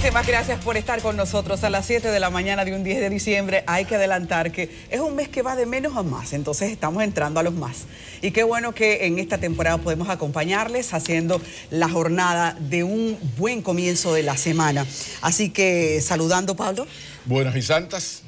Muchísimas gracias por estar con nosotros a las 7 de la mañana de un 10 de diciembre. Hay que adelantar que es un mes que va de menos a más, entonces estamos entrando a los más. Y qué bueno que en esta temporada podemos acompañarles haciendo la jornada de un buen comienzo de la semana. Así que saludando, Pablo. Buenas y santas.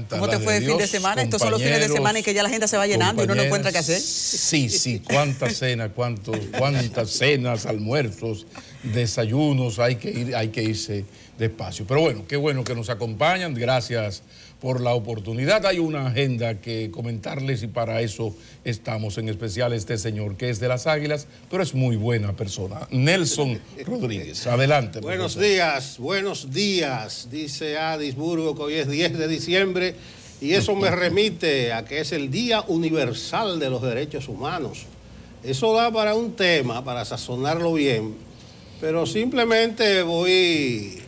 ¿Cómo te fue el fin de semana? Estos son los fines de semana en que ya la gente se va llenando y uno no encuentra qué hacer. Sí, cuántas cenas, cuántas cenas, almuerzos, desayunos, hay que irse despacio. Pero bueno, qué bueno que nos acompañan, gracias por la oportunidad. Hay una agenda que comentarles y para eso estamos, en especial este señor que es de las Águilas, pero es muy buena persona, Nelson Rodríguez. Adelante. Buenos días, dice Adisburgo que hoy es 10 de diciembre y eso me remite a que es el Día Universal de los Derechos Humanos. Eso da para un tema, para sazonarlo bien, pero simplemente voy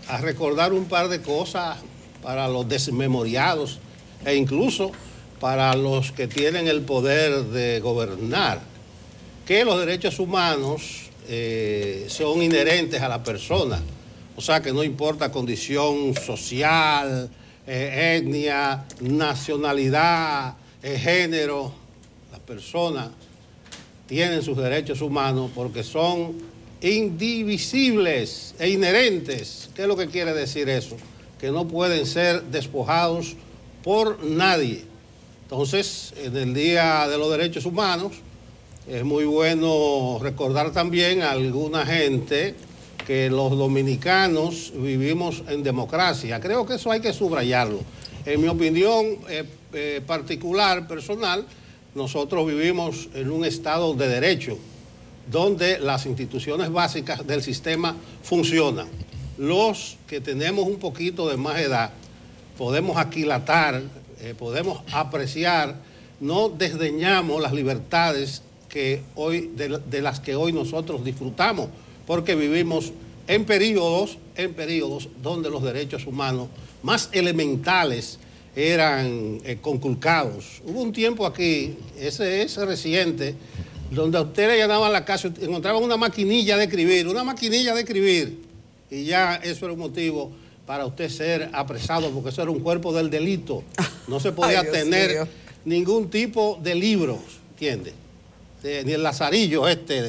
a recordar un par de cosas para los desmemoriados e incluso para los que tienen el poder de gobernar, que los derechos humanos son inherentes a la persona, o sea que no importa condición social, etnia, nacionalidad, género, las personas tienen sus derechos humanos porque son indivisibles e inherentes. ¿Qué es lo que quiere decir eso? Que no pueden ser despojados por nadie. Entonces, en el Día de los Derechos Humanos, es muy bueno recordar también a alguna gente que los dominicanos vivimos en democracia. Creo que eso hay que subrayarlo. En mi opinión particular, personal, nosotros vivimos en un estado de derecho, donde las instituciones básicas del sistema funcionan. Los que tenemos un poquito de más edad podemos aquilatar, podemos apreciar, no desdeñamos las libertades que hoy, de las que hoy nosotros disfrutamos, porque vivimos en periodos donde los derechos humanos más elementales eran conculcados. Hubo un tiempo aquí, ese reciente, donde a usted le llamaban la casa, encontraban una maquinilla de escribir, y ya eso era un motivo para usted ser apresado, porque eso era un cuerpo del delito. No se podía tener ningún tipo de libros, ¿entiende? Ni el Lazarillo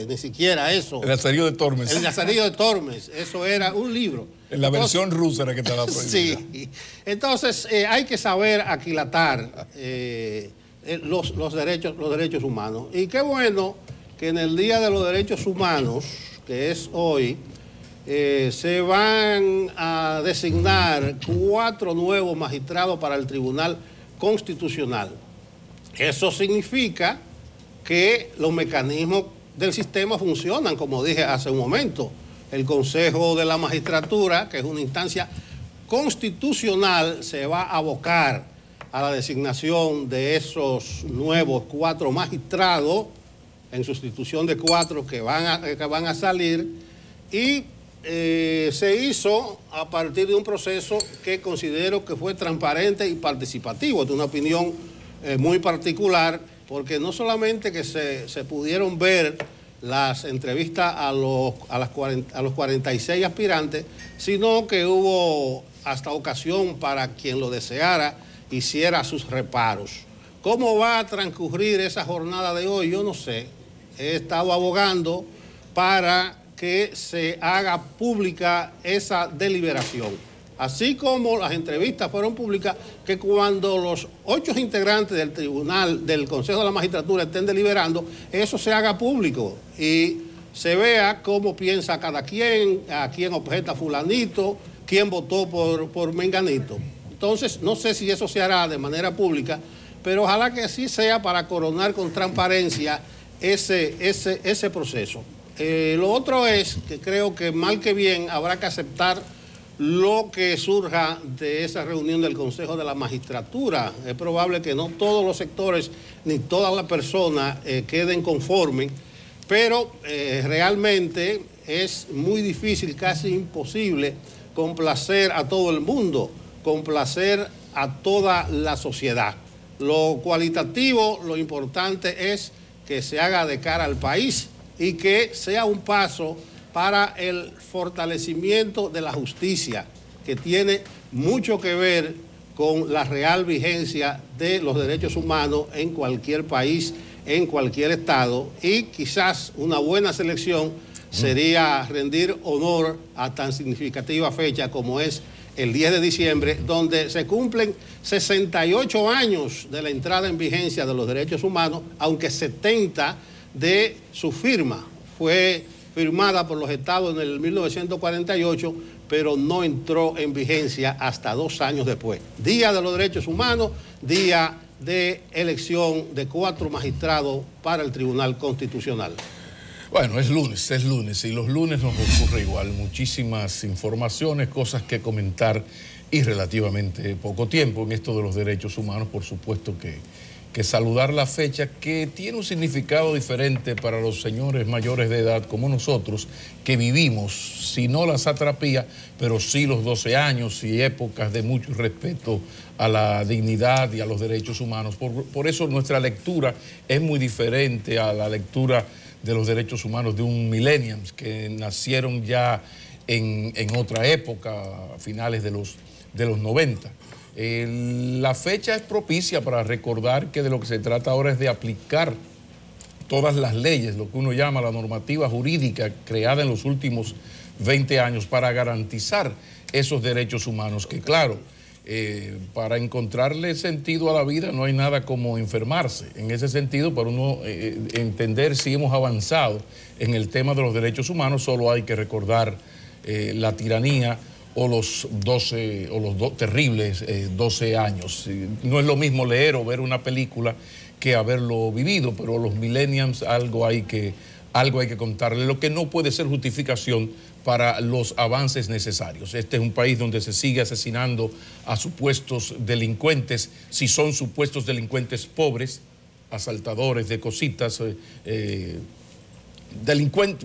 ni siquiera eso. El Lazarillo de Tormes. El Lazarillo de Tormes, eso era un libro. En la versión rusa era que estaba prohibida. Sí, entonces hay que saber aquilatar los derechos humanos. Y qué bueno que en el Día de los Derechos Humanos, que es hoy, se van a designar 4 nuevos magistrados para el Tribunal Constitucional. Eso significa que los mecanismos del sistema funcionan, como dije hace un momento. El Consejo de la Magistratura, que es una instancia constitucional, se va a abocar a la designación de esos nuevos 4 magistrados, en sustitución de 4 que van a salir, y se hizo a partir de un proceso que considero que fue transparente y participativo. Es una opinión muy particular, porque no solamente que se pudieron ver las entrevistas a los 46 aspirantes, sino que hubo hasta ocasión para quien lo deseara hiciera sus reparos. ¿Cómo va a transcurrir esa jornada de hoy? Yo no sé. He estado abogando para que se haga pública esa deliberación. Así como las entrevistas fueron públicas, que cuando los 8 integrantes del tribunal, del Consejo de la Magistratura estén deliberando, eso se haga público y se vea cómo piensa cada quien, a quién objeta fulanito, quién votó por menganito. Entonces, no sé si eso se hará de manera pública, pero ojalá que así sea para coronar con transparencia ese proceso. Lo otro es que creo que mal que bien habrá que aceptar lo que surja de esa reunión del Consejo de la Magistratura. Es probable que no todos los sectores ni todas las personas queden conformes, pero realmente es muy difícil, casi imposible, complacer a todo el mundo, complacer a toda la sociedad. Lo cualitativo, lo importante es que se haga de cara al país y que sea un paso para el fortalecimiento de la justicia, que tiene mucho que ver con la real vigencia de los derechos humanos en cualquier país, en cualquier estado, y quizás una buena selección sería rendir honor a tan significativa fecha como es el 10 de diciembre, donde se cumplen 68 años de la entrada en vigencia de los derechos humanos, aunque 70 de su firma. Fue firmada por los estados en el 1948, pero no entró en vigencia hasta 2 años después. Día de los Derechos Humanos, día de elección de 4 magistrados para el Tribunal Constitucional. Bueno, es lunes, y los lunes nos ocurre igual, muchísimas informaciones, cosas que comentar y relativamente poco tiempo en esto de los derechos humanos. Por supuesto que saludar la fecha, que tiene un significado diferente para los señores mayores de edad como nosotros, que vivimos, si no la satrapía, pero sí los 12 años y épocas de mucho respeto a la dignidad y a los derechos humanos. Por eso nuestra lectura es muy diferente a la lectura de los derechos humanos de un millennials que nacieron ya en otra época, a finales de los 90. La fecha es propicia para recordar que de lo que se trata ahora es de aplicar todas las leyes, lo que uno llama la normativa jurídica creada en los últimos 20 años para garantizar esos derechos humanos, que claro, para encontrarle sentido a la vida no hay nada como enfermarse. En ese sentido, para uno entender si hemos avanzado en el tema de los derechos humanos, solo hay que recordar la tiranía o los terribles 12 años. No es lo mismo leer o ver una película que haberlo vivido, pero los millennials algo hay que contarle, lo que no puede ser justificación para los avances necesarios. Este es un país donde se sigue asesinando a supuestos delincuentes, si son supuestos delincuentes pobres, asaltadores de cositas,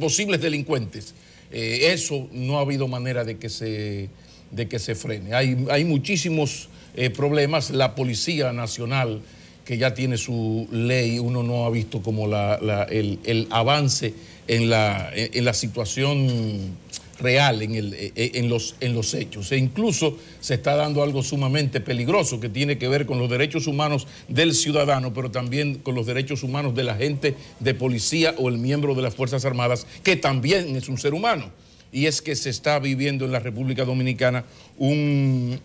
posibles delincuentes. Eso no ha habido manera de que se frene. Hay muchísimos problemas. La Policía Nacional, que ya tiene su ley, uno no ha visto como el avance en la situación real, en los hechos. E incluso se está dando algo sumamente peligroso que tiene que ver con los derechos humanos del ciudadano, pero también con los derechos humanos del agente de policía o el miembro de las Fuerzas Armadas, que también es un ser humano. Y es que se está viviendo en la República Dominicana un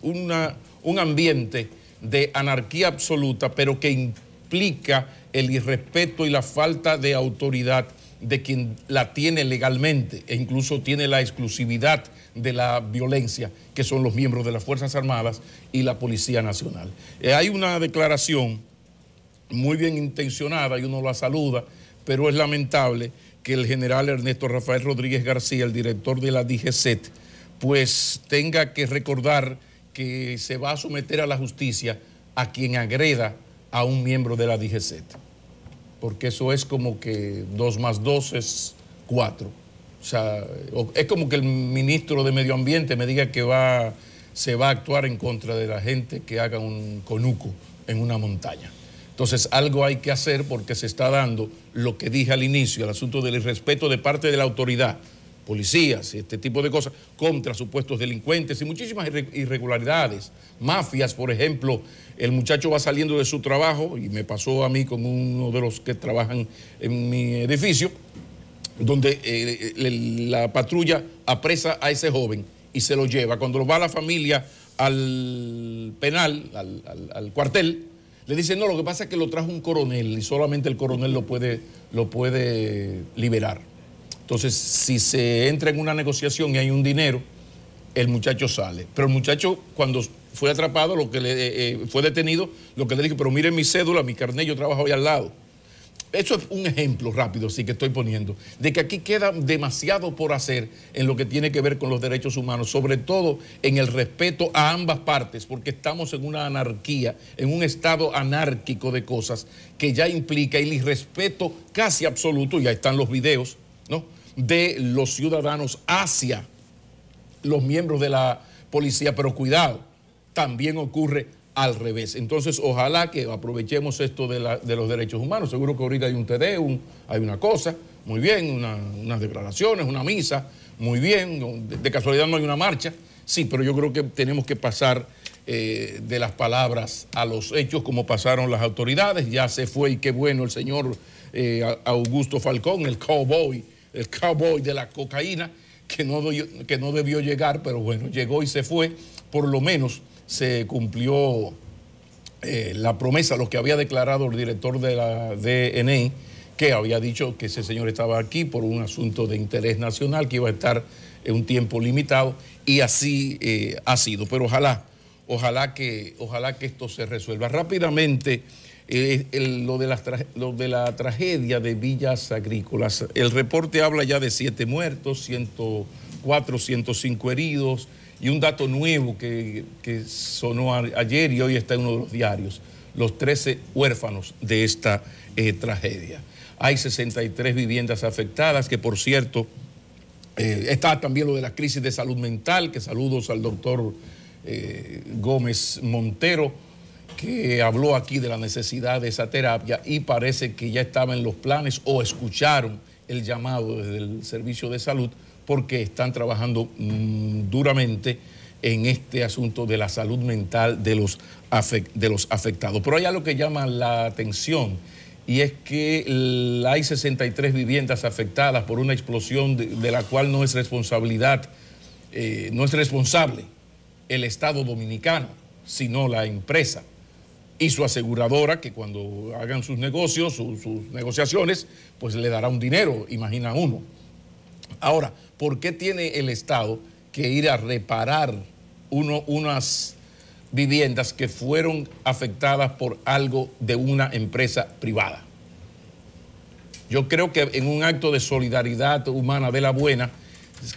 ambiente de anarquía absoluta, pero que implica el irrespeto y la falta de autoridad de quien la tiene legalmente e incluso tiene la exclusividad de la violencia, que son los miembros de las Fuerzas Armadas y la Policía Nacional. Hay una declaración muy bien intencionada y uno la saluda, pero es lamentable que el general Ernesto Rafael Rodríguez García, el director de la DGCET, pues tenga que recordar que se va a someter a la justicia a quien agreda a un miembro de la DGCET. Porque eso es como que 2 más 2 es 4. O sea, es como que el ministro de Medio Ambiente me diga que se va a actuar en contra de la gente que haga un conuco en una montaña. Entonces, algo hay que hacer porque se está dando lo que dije al inicio, el asunto del irrespeto de parte de la autoridad, policías, este tipo de cosas, contra supuestos delincuentes y muchísimas irregularidades. Mafias, por ejemplo, el muchacho va saliendo de su trabajo, y me pasó a mí con uno de los que trabajan en mi edificio, donde la patrulla apresa a ese joven y se lo lleva. Cuando va la familia al penal, al cuartel, le dicen, no, lo que pasa es que lo trajo un coronel y solamente el coronel lo puede liberar. Entonces, si se entra en una negociación y hay un dinero, el muchacho sale. Pero el muchacho, cuando fue atrapado, fue detenido, lo que le dije, pero mire mi cédula, mi carnet, yo trabajo ahí al lado. Eso es un ejemplo rápido, sí, que estoy poniendo, de que aquí queda demasiado por hacer en lo que tiene que ver con los derechos humanos, sobre todo en el respeto a ambas partes, porque estamos en una anarquía, en un estado anárquico de cosas que ya implica el irrespeto casi absoluto, y ahí están los videos, ¿no?, de los ciudadanos hacia los miembros de la policía, pero cuidado, también ocurre al revés. Entonces, ojalá que aprovechemos esto de los derechos humanos. Seguro que ahorita hay un TD, hay una cosa, muy bien, unas declaraciones, una misa, muy bien, de casualidad no hay una marcha, sí, pero yo creo que tenemos que pasar de las palabras a los hechos como pasaron las autoridades. Ya se fue y qué bueno el señor Augusto Falcón, el cowboy de la cocaína, que no debió llegar, pero bueno, llegó y se fue. Por lo menos se cumplió la promesa, lo que había declarado el director de la DNI, que había dicho que ese señor estaba aquí por un asunto de interés nacional, que iba a estar en un tiempo limitado, y así ha sido. Pero ojalá que esto se resuelva rápidamente. Lo de la tragedia de Villas Agrícolas, el reporte habla ya de 7 muertos, 104, 105 heridos, y un dato nuevo que sonó ayer y hoy está en uno de los diarios: los 13 huérfanos de esta tragedia. Hay 63 viviendas afectadas, que por cierto, está también lo de la crisis de salud mental, que saludos al doctor Gómez Montero, que habló aquí de la necesidad de esa terapia, y parece que ya estaba en los planes o escucharon el llamado desde el Servicio de Salud, porque están trabajando duramente en este asunto de la salud mental de los afectados. Pero hay algo que llama la atención, y es que hay 63 viviendas afectadas por una explosión de la cual no es responsable el Estado dominicano, sino la empresa y su aseguradora, que cuando hagan sus negocios, sus negociaciones, pues le dará un dinero, imagina uno. Ahora, ¿por qué tiene el Estado que ir a reparar unas viviendas que fueron afectadas por algo de una empresa privada? Yo creo que en un acto de solidaridad humana de la buena,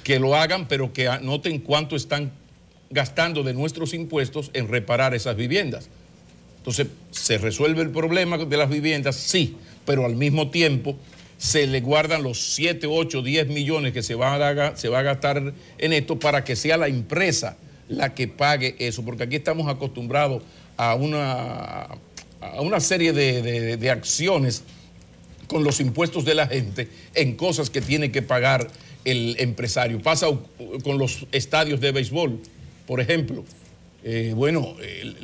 que lo hagan, pero que anoten cuánto están gastando de nuestros impuestos en reparar esas viviendas. Entonces, ¿se resuelve el problema de las viviendas? Sí, pero al mismo tiempo se le guardan los 7, 8, 10 millones que se va a gastar en esto, para que sea la empresa la que pague eso, porque aquí estamos acostumbrados a una serie de acciones con los impuestos de la gente en cosas que tiene que pagar el empresario. Pasa con los estadios de béisbol, por ejemplo.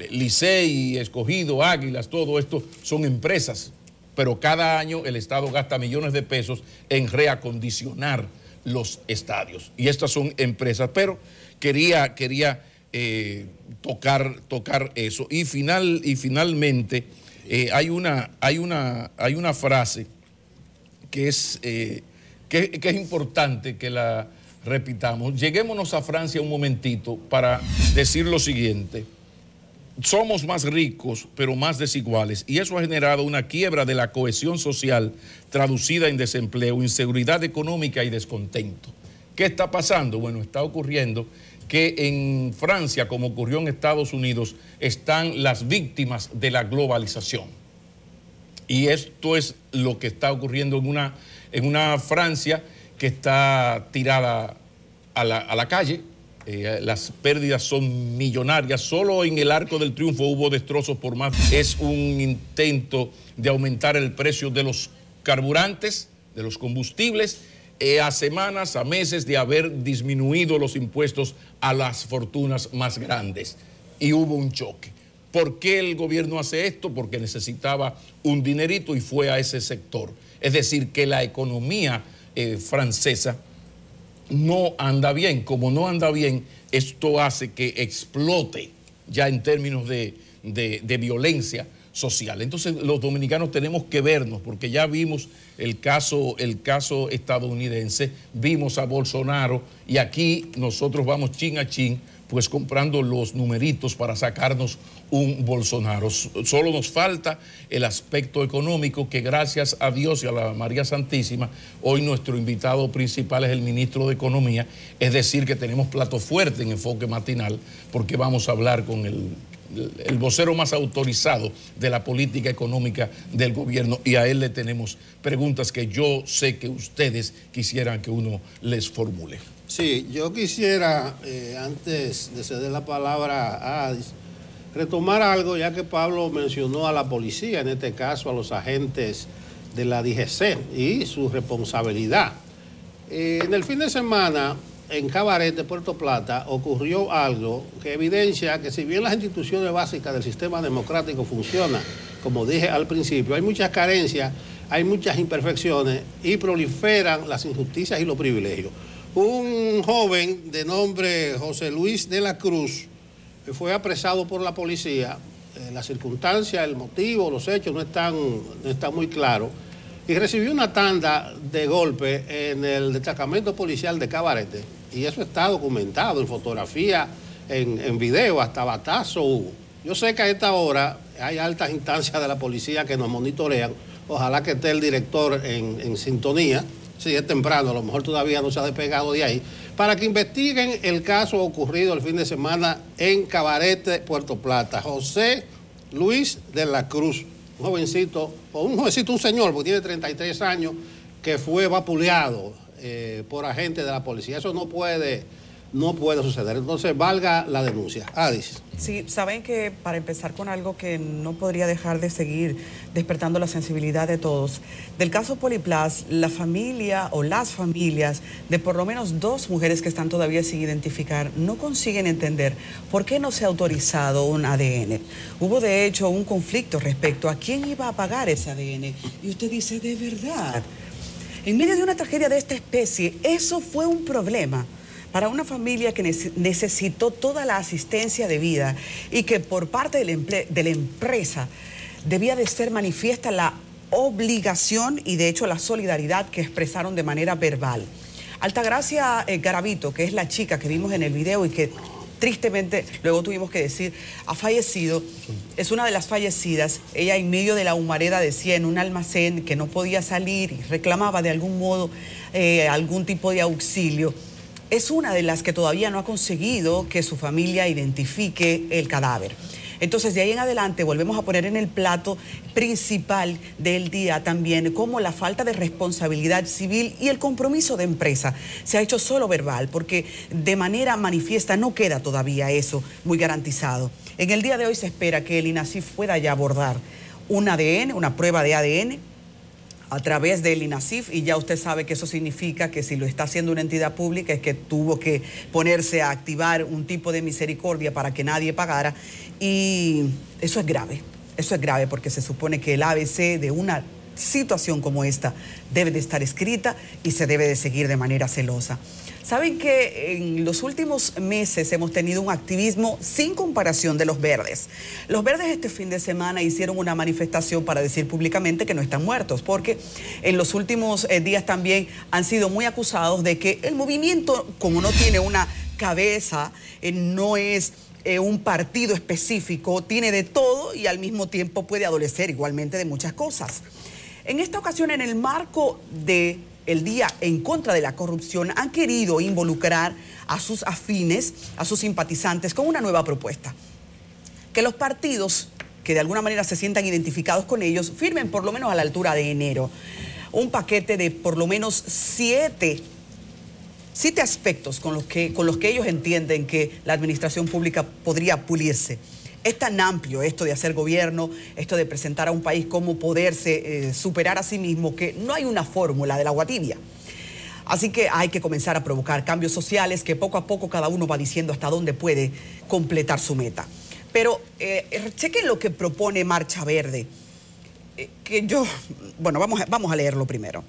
Licey, Escogido, Águilas, todo esto son empresas, pero cada año el Estado gasta millones de pesos en reacondicionar los estadios, y estas son empresas. Pero quería tocar eso. Y finalmente hay una frase que es importante que la repitamos. Lleguémonos a Francia un momentito para decir lo siguiente: somos más ricos, pero más desiguales, y eso ha generado una quiebra de la cohesión social, traducida en desempleo, inseguridad económica y descontento. ¿Qué está pasando? Bueno, está ocurriendo que en Francia, como ocurrió en Estados Unidos, están las víctimas de la globalización. Y esto es lo que está ocurriendo en una Francia que está tirada a la calle. Las pérdidas son millonarias. Solo en el Arco del Triunfo hubo destrozos por más. Es un intento de aumentar el precio de los carburantes, de los combustibles, a semanas, a meses de haber disminuido los impuestos a las fortunas más grandes. Y hubo un choque. ¿Por qué el gobierno hace esto? Porque necesitaba un dinerito y fue a ese sector. Es decir, que la economía francesa no anda bien. Como no anda bien, esto hace que explote ya en términos de violencia social. Entonces los dominicanos tenemos que vernos, porque ya vimos el caso estadounidense, vimos a Bolsonaro, y aquí nosotros vamos chin a chin, pues comprando los numeritos para sacarnos un Bolsonaro. Solo nos falta el aspecto económico, que gracias a Dios y a la María Santísima, hoy nuestro invitado principal es el ministro de Economía, es decir, que tenemos plato fuerte en Enfoque Matinal, porque vamos a hablar con el vocero más autorizado de la política económica del gobierno, y a él le tenemos preguntas que yo sé que ustedes quisieran que uno les formule. Sí, yo quisiera, antes de ceder la palabra a Adis, retomar algo, ya que Pablo mencionó a la policía, en este caso a los agentes de la DGC y su responsabilidad. En el fin de semana, en Cabarete, Puerto Plata, ocurrió algo que evidencia que si bien las instituciones básicas del sistema democrático funcionan, como dije al principio, hay muchas carencias, hay muchas imperfecciones y proliferan las injusticias y los privilegios. Un joven de nombre José Luis de la Cruz fue apresado por la policía. Las circunstancias, el motivo, los hechos no están muy claros. Y recibió una tanda de golpes en el destacamento policial de Cabarete. Y eso está documentado en fotografía, en video, hasta batazo hubo. Yo sé que a esta hora hay altas instancias de la policía que nos monitorean. Ojalá que esté el director en sintonía. Sí, es temprano, a lo mejor todavía no se ha despegado de ahí, para que investiguen el caso ocurrido el fin de semana en Cabarete, Puerto Plata. José Luis de la Cruz, un señor, porque tiene 33 años, que fue vapuleado por agentes de la policía. Eso no puede suceder. Entonces, valga la denuncia. Adis. Sí, saben que para empezar con algo que no podría dejar de seguir despertando la sensibilidad de todos, del caso Poliplas, la familia o las familias de por lo menos 2 mujeres que están todavía sin identificar no consiguen entender por qué no se ha autorizado un ADN. Hubo de hecho un conflicto respecto a quién iba a pagar ese ADN. Y usted dice, ¿de verdad? En medio de una tragedia de esta especie, eso fue un problema para una familia que necesitó toda la asistencia debida y que por parte de la empresa debía de ser manifiesta la obligación y de hecho la solidaridad que expresaron de manera verbal. Altagracia Garavito, que es la chica que vimos en el video y que tristemente luego tuvimos que decir ha fallecido, es una de las fallecidas. Ella en medio de la humareda decía en un almacén que no podía salir y reclamaba de algún modo algún tipo de auxilio. Es una de las que todavía no ha conseguido que su familia identifique el cadáver. Entonces, de ahí en adelante volvemos a poner en el plato principal del día también como la falta de responsabilidad civil y el compromiso de empresa se ha hecho solo verbal, porque de manera manifiesta no queda todavía eso muy garantizado. En el día de hoy se espera que el INASIF pueda ya abordar un ADN, una prueba de ADN, a través del INASIF, y ya usted sabe que eso significa que si lo está haciendo una entidad pública es que tuvo que ponerse a activar un tipo de misericordia para que nadie pagara, y eso es grave porque se supone que el ABC de una situación como esta debe de estar escrita y se debe de seguir de manera celosa. Saben que en los últimos meses hemos tenido un activismo sin comparación de los verdes. Los verdes este fin de semana hicieron una manifestación para decir públicamente que no están muertos, porque en los últimos días también han sido muy acusados de que el movimiento, como no tiene una cabeza, no es un partido específico, tiene de todo y al mismo tiempo puede adolecer igualmente de muchas cosas. En esta ocasión, en el marco de el Día en contra de la corrupción, han querido involucrar a sus afines, a sus simpatizantes con una nueva propuesta. Que los partidos que de alguna manera se sientan identificados con ellos firmen por lo menos a la altura de enero un paquete de por lo menos 7 aspectos con los que ellos entienden que la administración pública podría pulirse. Es tan amplio esto de hacer gobierno, esto de presentar a un país cómo poderse superar a sí mismo, que no hay una fórmula del agua tibia. Así que hay que comenzar a provocar cambios sociales que poco a poco cada uno va diciendo hasta dónde puede completar su meta. Pero chequen lo que propone Marcha Verde, vamos a leerlo primero.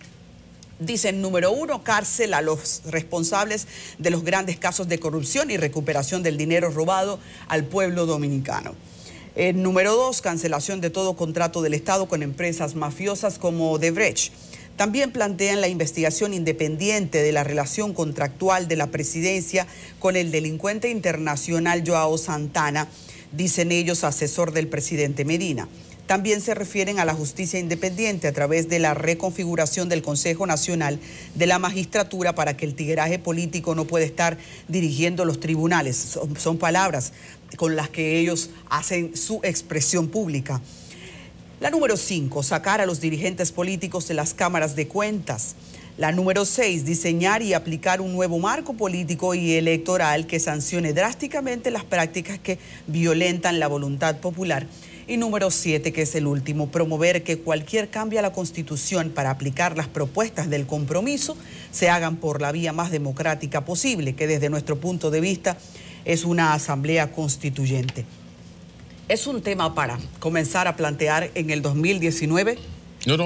Dicen, número 1, cárcel a los responsables de los grandes casos de corrupción y recuperación del dinero robado al pueblo dominicano. Número 2, cancelación de todo contrato del Estado con empresas mafiosas como Odebrecht. También plantean la investigación independiente de la relación contractual de la presidencia con el delincuente internacional Joao Santana, dicen ellos, asesor del presidente Medina. También se refieren a la justicia independiente a través de la reconfiguración del Consejo Nacional de la Magistratura para que el tigueraje político no pueda estar dirigiendo los tribunales. Son palabras con las que ellos hacen su expresión pública. La número 5, sacar a los dirigentes políticos de las cámaras de cuentas. La número 6, diseñar y aplicar un nuevo marco político y electoral que sancione drásticamente las prácticas que violentan la voluntad popular. Y número 7, que es el último, promover que cualquier cambio a la Constitución para aplicar las propuestas del compromiso se hagan por la vía más democrática posible, que desde nuestro punto de vista es una asamblea constituyente. Es un tema para comenzar a plantear en el 2019.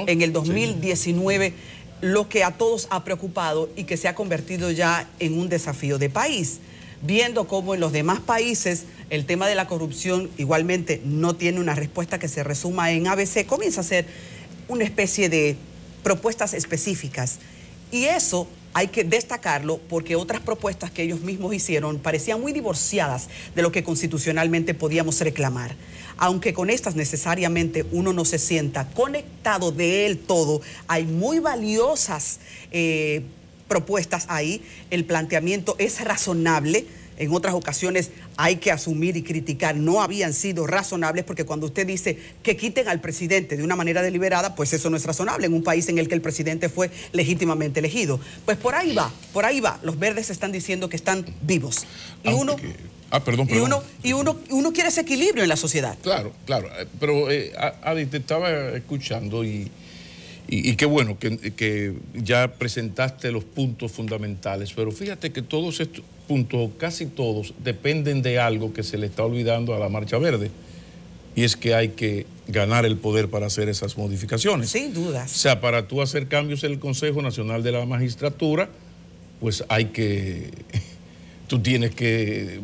En el 2019, lo que a todos ha preocupado y que se ha convertido ya en un desafío de país. Viendo cómo en los demás países el tema de la corrupción igualmente no tiene una respuesta que se resuma en ABC, comienza a ser una especie de propuestas específicas. Y eso hay que destacarlo porque otras propuestas que ellos mismos hicieron parecían muy divorciadas de lo que constitucionalmente podíamos reclamar. Aunque con estas necesariamente uno no se sienta conectado del todo, hay muy valiosas propuestas ahí, el planteamiento es razonable. En otras ocasiones hay que asumir y criticar, no habían sido razonables, porque cuando usted dice que quiten al presidente de una manera deliberada, pues eso no es razonable en un país en el que el presidente fue legítimamente elegido. Pues por ahí va, los verdes están diciendo que están vivos. Y uno quiere ese equilibrio en la sociedad. Claro, pero Adi, te estaba escuchando y qué bueno que ya presentaste los puntos fundamentales, pero fíjate que todos estos puntos, casi todos, dependen de algo que se le está olvidando a la Marcha Verde, y es que hay que ganar el poder para hacer esas modificaciones. Sin dudas. O sea, para tú hacer cambios en el Consejo Nacional de la Magistratura, pues tú tienes que,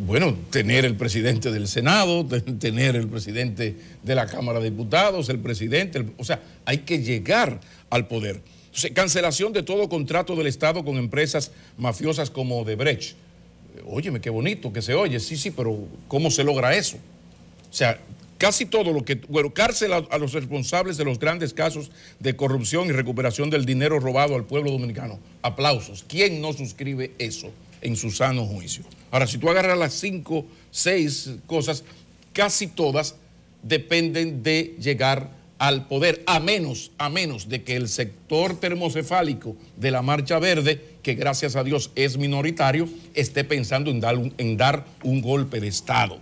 tener el presidente del Senado, tener el presidente de la Cámara de Diputados, el presidente, o sea, hay que llegar al poder. Entonces, cancelación de todo contrato del Estado con empresas mafiosas como Odebrecht. Óyeme, qué bonito que se oye, sí, pero ¿cómo se logra eso? O sea, casi todo lo que... cárcel a los responsables de los grandes casos de corrupción y recuperación del dinero robado al pueblo dominicano. Aplausos. ¿Quién no suscribe eso en su sano juicio? Ahora, si tú agarras las 5, 6 cosas, casi todas dependen de llegar al poder, a menos de que el sector termocefálico de la Marcha Verde, que gracias a Dios es minoritario, esté pensando en dar un golpe de Estado.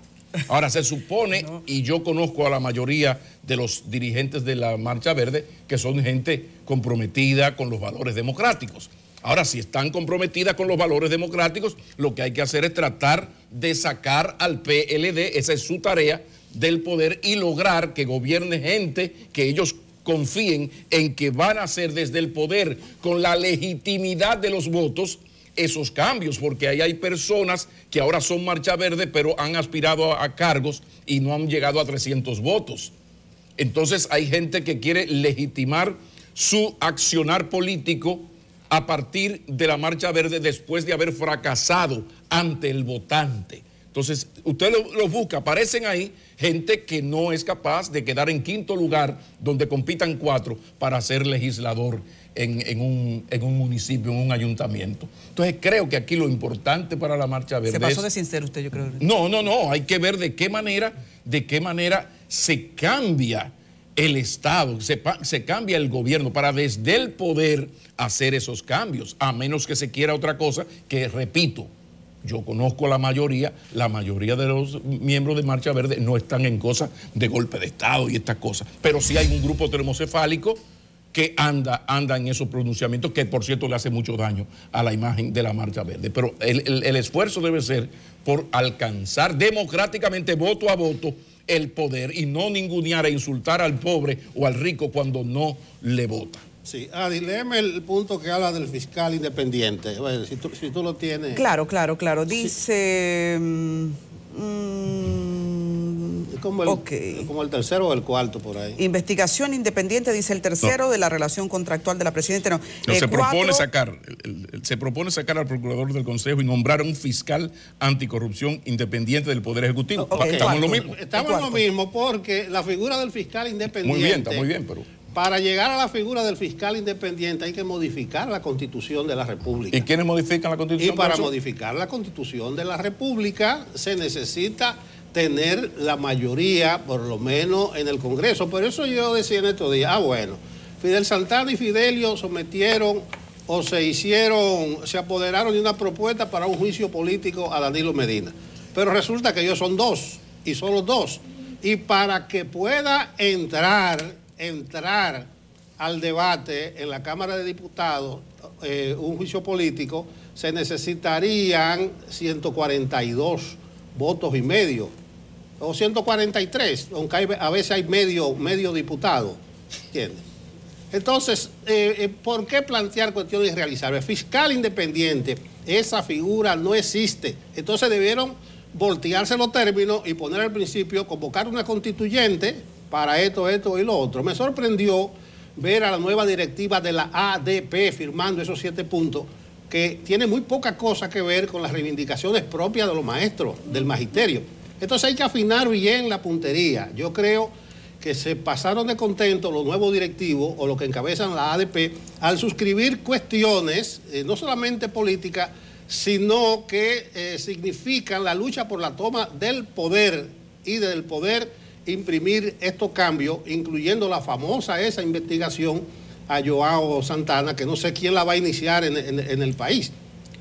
Ahora, se supone, y yo conozco a la mayoría de los dirigentes de la Marcha Verde, que son gente comprometida con los valores democráticos. Ahora, si están comprometidas con los valores democráticos, lo que hay que hacer es tratar de sacar al PLD, esa es su tarea, del poder y lograr que gobierne gente que ellos confíen en que van a hacer desde el poder, con la legitimidad de los votos, esos cambios, porque ahí hay personas que ahora son Marcha Verde, pero han aspirado a cargos y no han llegado a 300 votos. Entonces hay gente que quiere legitimar su accionar político a partir de la Marcha Verde después de haber fracasado ante el votante. Entonces, usted lo busca, aparecen ahí gente que no es capaz de quedar en quinto lugar donde compitan 4 para ser legislador en un municipio, en un ayuntamiento. Entonces, creo que aquí lo importante para la Marcha Verde se pasó de sincero usted, yo creo. No, hay que ver de qué manera se cambia el Estado, se cambia el gobierno para desde el poder hacer esos cambios, a menos que se quiera otra cosa que, repito, yo conozco a la mayoría de los miembros de Marcha Verde no están en cosas de golpe de Estado y estas cosas, pero sí hay un grupo termocefálico que anda en esos pronunciamientos, que por cierto le hace mucho daño a la imagen de la Marcha Verde. Pero el esfuerzo debe ser por alcanzar democráticamente, voto a voto, el poder y no ningunear e insultar al pobre o al rico cuando no le vota. Sí, Adi, léeme el punto que habla del fiscal independiente. Bueno, si tú lo tienes. Claro. Dice... como el tercero o el cuarto por ahí. Investigación independiente, dice el tercero, de la relación contractual de la presidenta. Se propone sacar al procurador del Consejo y nombrar a un fiscal anticorrupción independiente del Poder Ejecutivo. Estamos en lo mismo. Estamos en lo mismo porque la figura del fiscal independiente... Está muy bien, pero... Para llegar a la figura del fiscal independiente hay que modificar la Constitución de la República. ¿Y quiénes modifican la Constitución? Y para modificar la Constitución de la República se necesita tener la mayoría, por lo menos en el Congreso. Por eso yo decía en estos días, Fidel Santana y Fidelio sometieron o se apoderaron de una propuesta para un juicio político a Danilo Medina. Pero resulta que ellos son 2 y solo 2. Y para que pueda entrar al debate en la Cámara de Diputados, un juicio político, se necesitarían 142 votos y medio, o 143, aunque a veces hay medio diputado, ¿entiendes? Entonces, ¿por qué plantear cuestiones irrealizables? Fiscal independiente, esa figura no existe. Entonces debieron voltearse los términos y poner al principio, convocar una constituyente para esto y lo otro. Me sorprendió ver a la nueva directiva de la ADP firmando esos 7 puntos, que tiene muy poca cosa que ver con las reivindicaciones propias de los maestros, del magisterio. Entonces hay que afinar bien la puntería. Yo creo que se pasaron de contento los nuevos directivos o los que encabezan la ADP al suscribir cuestiones, no solamente políticas, sino que significan la lucha por la toma del poder y del poder imprimir estos cambios, incluyendo la famosa esa investigación a Joao Santana, que no sé quién la va a iniciar en el país.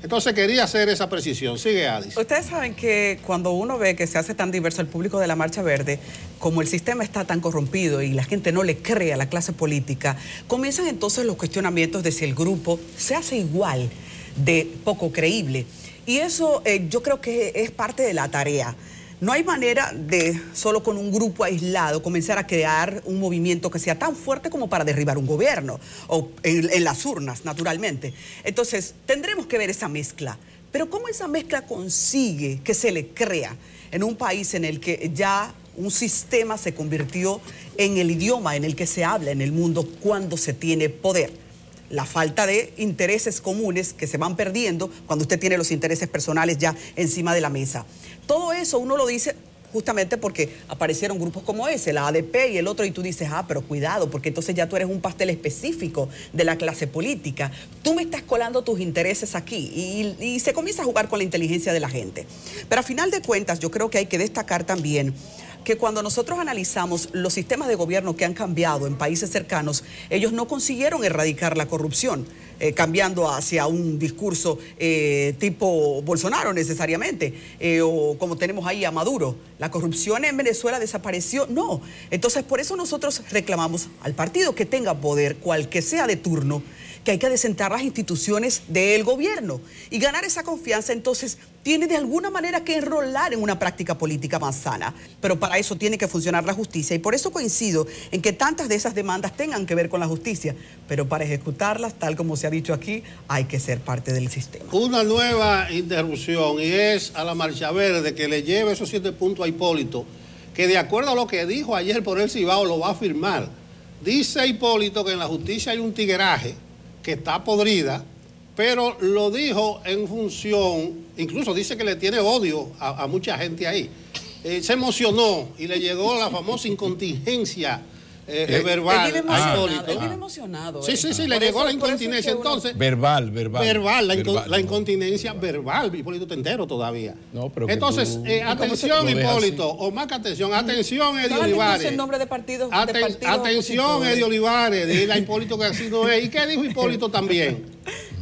Entonces quería hacer esa precisión. Sigue, Adis. Ustedes saben que cuando uno ve que se hace tan diverso el público de la Marcha Verde, como el sistema está tan corrompido y la gente no le cree a la clase política, comienzan entonces los cuestionamientos de si el grupo se hace igual de poco creíble. Y eso yo creo que es parte de la tarea. No hay manera de solo con un grupo aislado comenzar a crear un movimiento que sea tan fuerte como para derribar un gobierno, o en las urnas, naturalmente. Entonces, tendremos que ver esa mezcla. Pero ¿cómo esa mezcla consigue que se le crea en un país en el que ya un sistema se convirtió en el idioma en el que se habla en el mundo cuando se tiene poder? La falta de intereses comunes que se van perdiendo cuando usted tiene los intereses personales ya encima de la mesa. Todo eso uno lo dice justamente porque aparecieron grupos como ese, la ADP y el otro, y tú dices, pero cuidado, porque entonces ya tú eres un pastel específico de la clase política. Tú me estás colando tus intereses aquí y se comienza a jugar con la inteligencia de la gente. Pero a final de cuentas, yo creo que hay que destacar también que cuando nosotros analizamos los sistemas de gobierno que han cambiado en países cercanos, ellos no consiguieron erradicar la corrupción, cambiando hacia un discurso tipo Bolsonaro necesariamente, o como tenemos ahí a Maduro. ¿La corrupción en Venezuela desapareció? No. Entonces, por eso nosotros reclamamos al partido que tenga poder, cual que sea de turno, que hay que desentar las instituciones del gobierno y ganar esa confianza. Entonces tiene de alguna manera que enrolar en una práctica política más sana, pero para eso tiene que funcionar la justicia, y por eso coincido en que tantas de esas demandas tengan que ver con la justicia, pero para ejecutarlas, tal como se ha dicho aquí, hay que ser parte del sistema. Una nueva interrupción, y es a la Marcha Verde que le lleve esos 7 puntos a Hipólito, que de acuerdo a lo que dijo ayer por el Cibao lo va a firmar. Dice Hipólito que en la justicia hay un tigueraje que está podrida, pero lo dijo en función, incluso dice que le tiene odio a mucha gente ahí. Se emocionó y le llegó la famosa incontingencia verbal a Hipólito. Él vive emocionado. Sí, le llegó la incontinencia. Entonces, verbal, la incontinencia verbal. Hipólito está entero todavía. No, pero entonces, atención, Hipólito, o más que atención, Eddie Olivares. El nombre de partido, atención, Eddie Olivares, dile a Hipólito que así no es. ¿Y qué dijo Hipólito también?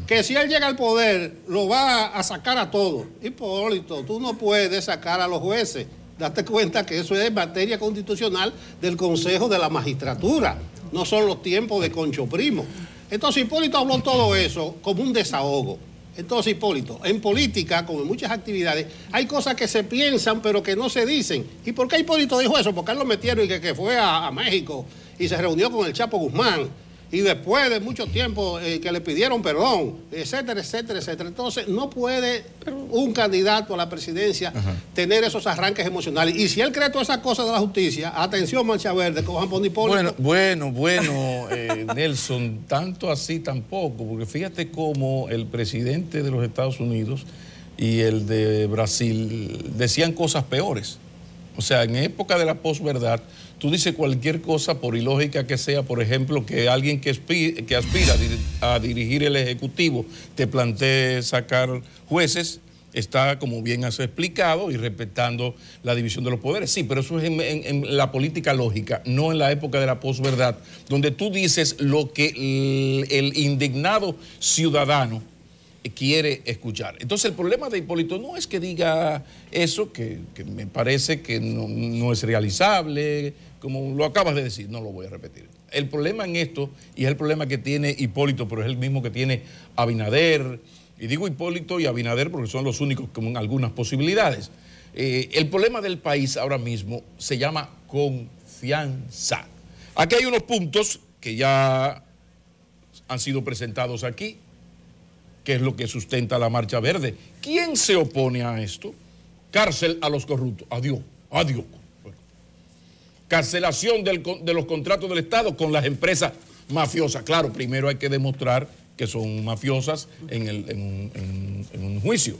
Que si él llega al poder, lo va a sacar a todos. Hipólito, tú no puedes sacar a los jueces. Date cuenta que eso es materia constitucional del Consejo de la Magistratura. No son los tiempos de Concho Primo. Entonces Hipólito habló todo eso como un desahogo. Entonces Hipólito, en política, como en muchas actividades, hay cosas que se piensan pero que no se dicen. ¿Y por qué Hipólito dijo eso? Porque él lo metieron y que fue a México y se reunió con el Chapo Guzmán. Y después de mucho tiempo que le pidieron perdón, etcétera, etcétera, etcétera. Entonces, no puede un candidato a la presidencia tener esos arranques emocionales. Y si él cree todas esas cosas de la justicia, atención, Marcha Verde, que van a poner Hipólito. Bueno, Nelson, tanto así tampoco, porque fíjate cómo el presidente de los Estados Unidos y el de Brasil decían cosas peores. O sea, en época de la posverdad, tú dices cualquier cosa, por ilógica que sea, por ejemplo, que alguien que aspira a dirigir el Ejecutivo te plantee sacar jueces, está, como bien has explicado, y respetando la división de los poderes. Sí, pero eso es en la política lógica, no en la época de la posverdad, donde tú dices lo que el indignado ciudadano quiere escuchar. Entonces el problema de Hipólito no es que diga eso, que me parece que no es realizable, como lo acabas de decir, no lo voy a repetir. El problema en esto, y es el problema que tiene Hipólito, pero es el mismo que tiene Abinader, y digo Hipólito y Abinader porque son los únicos con algunas posibilidades. El problema del país ahora mismo se llama confianza. Aquí hay unos puntos que ya han sido presentados aquí, que es lo que sustenta la Marcha Verde. ¿Quién se opone a esto? Cárcel a los corruptos. Adiós, adiós. Cancelación de los contratos del Estado con las empresas mafiosas. Claro, primero hay que demostrar que son mafiosas en un juicio.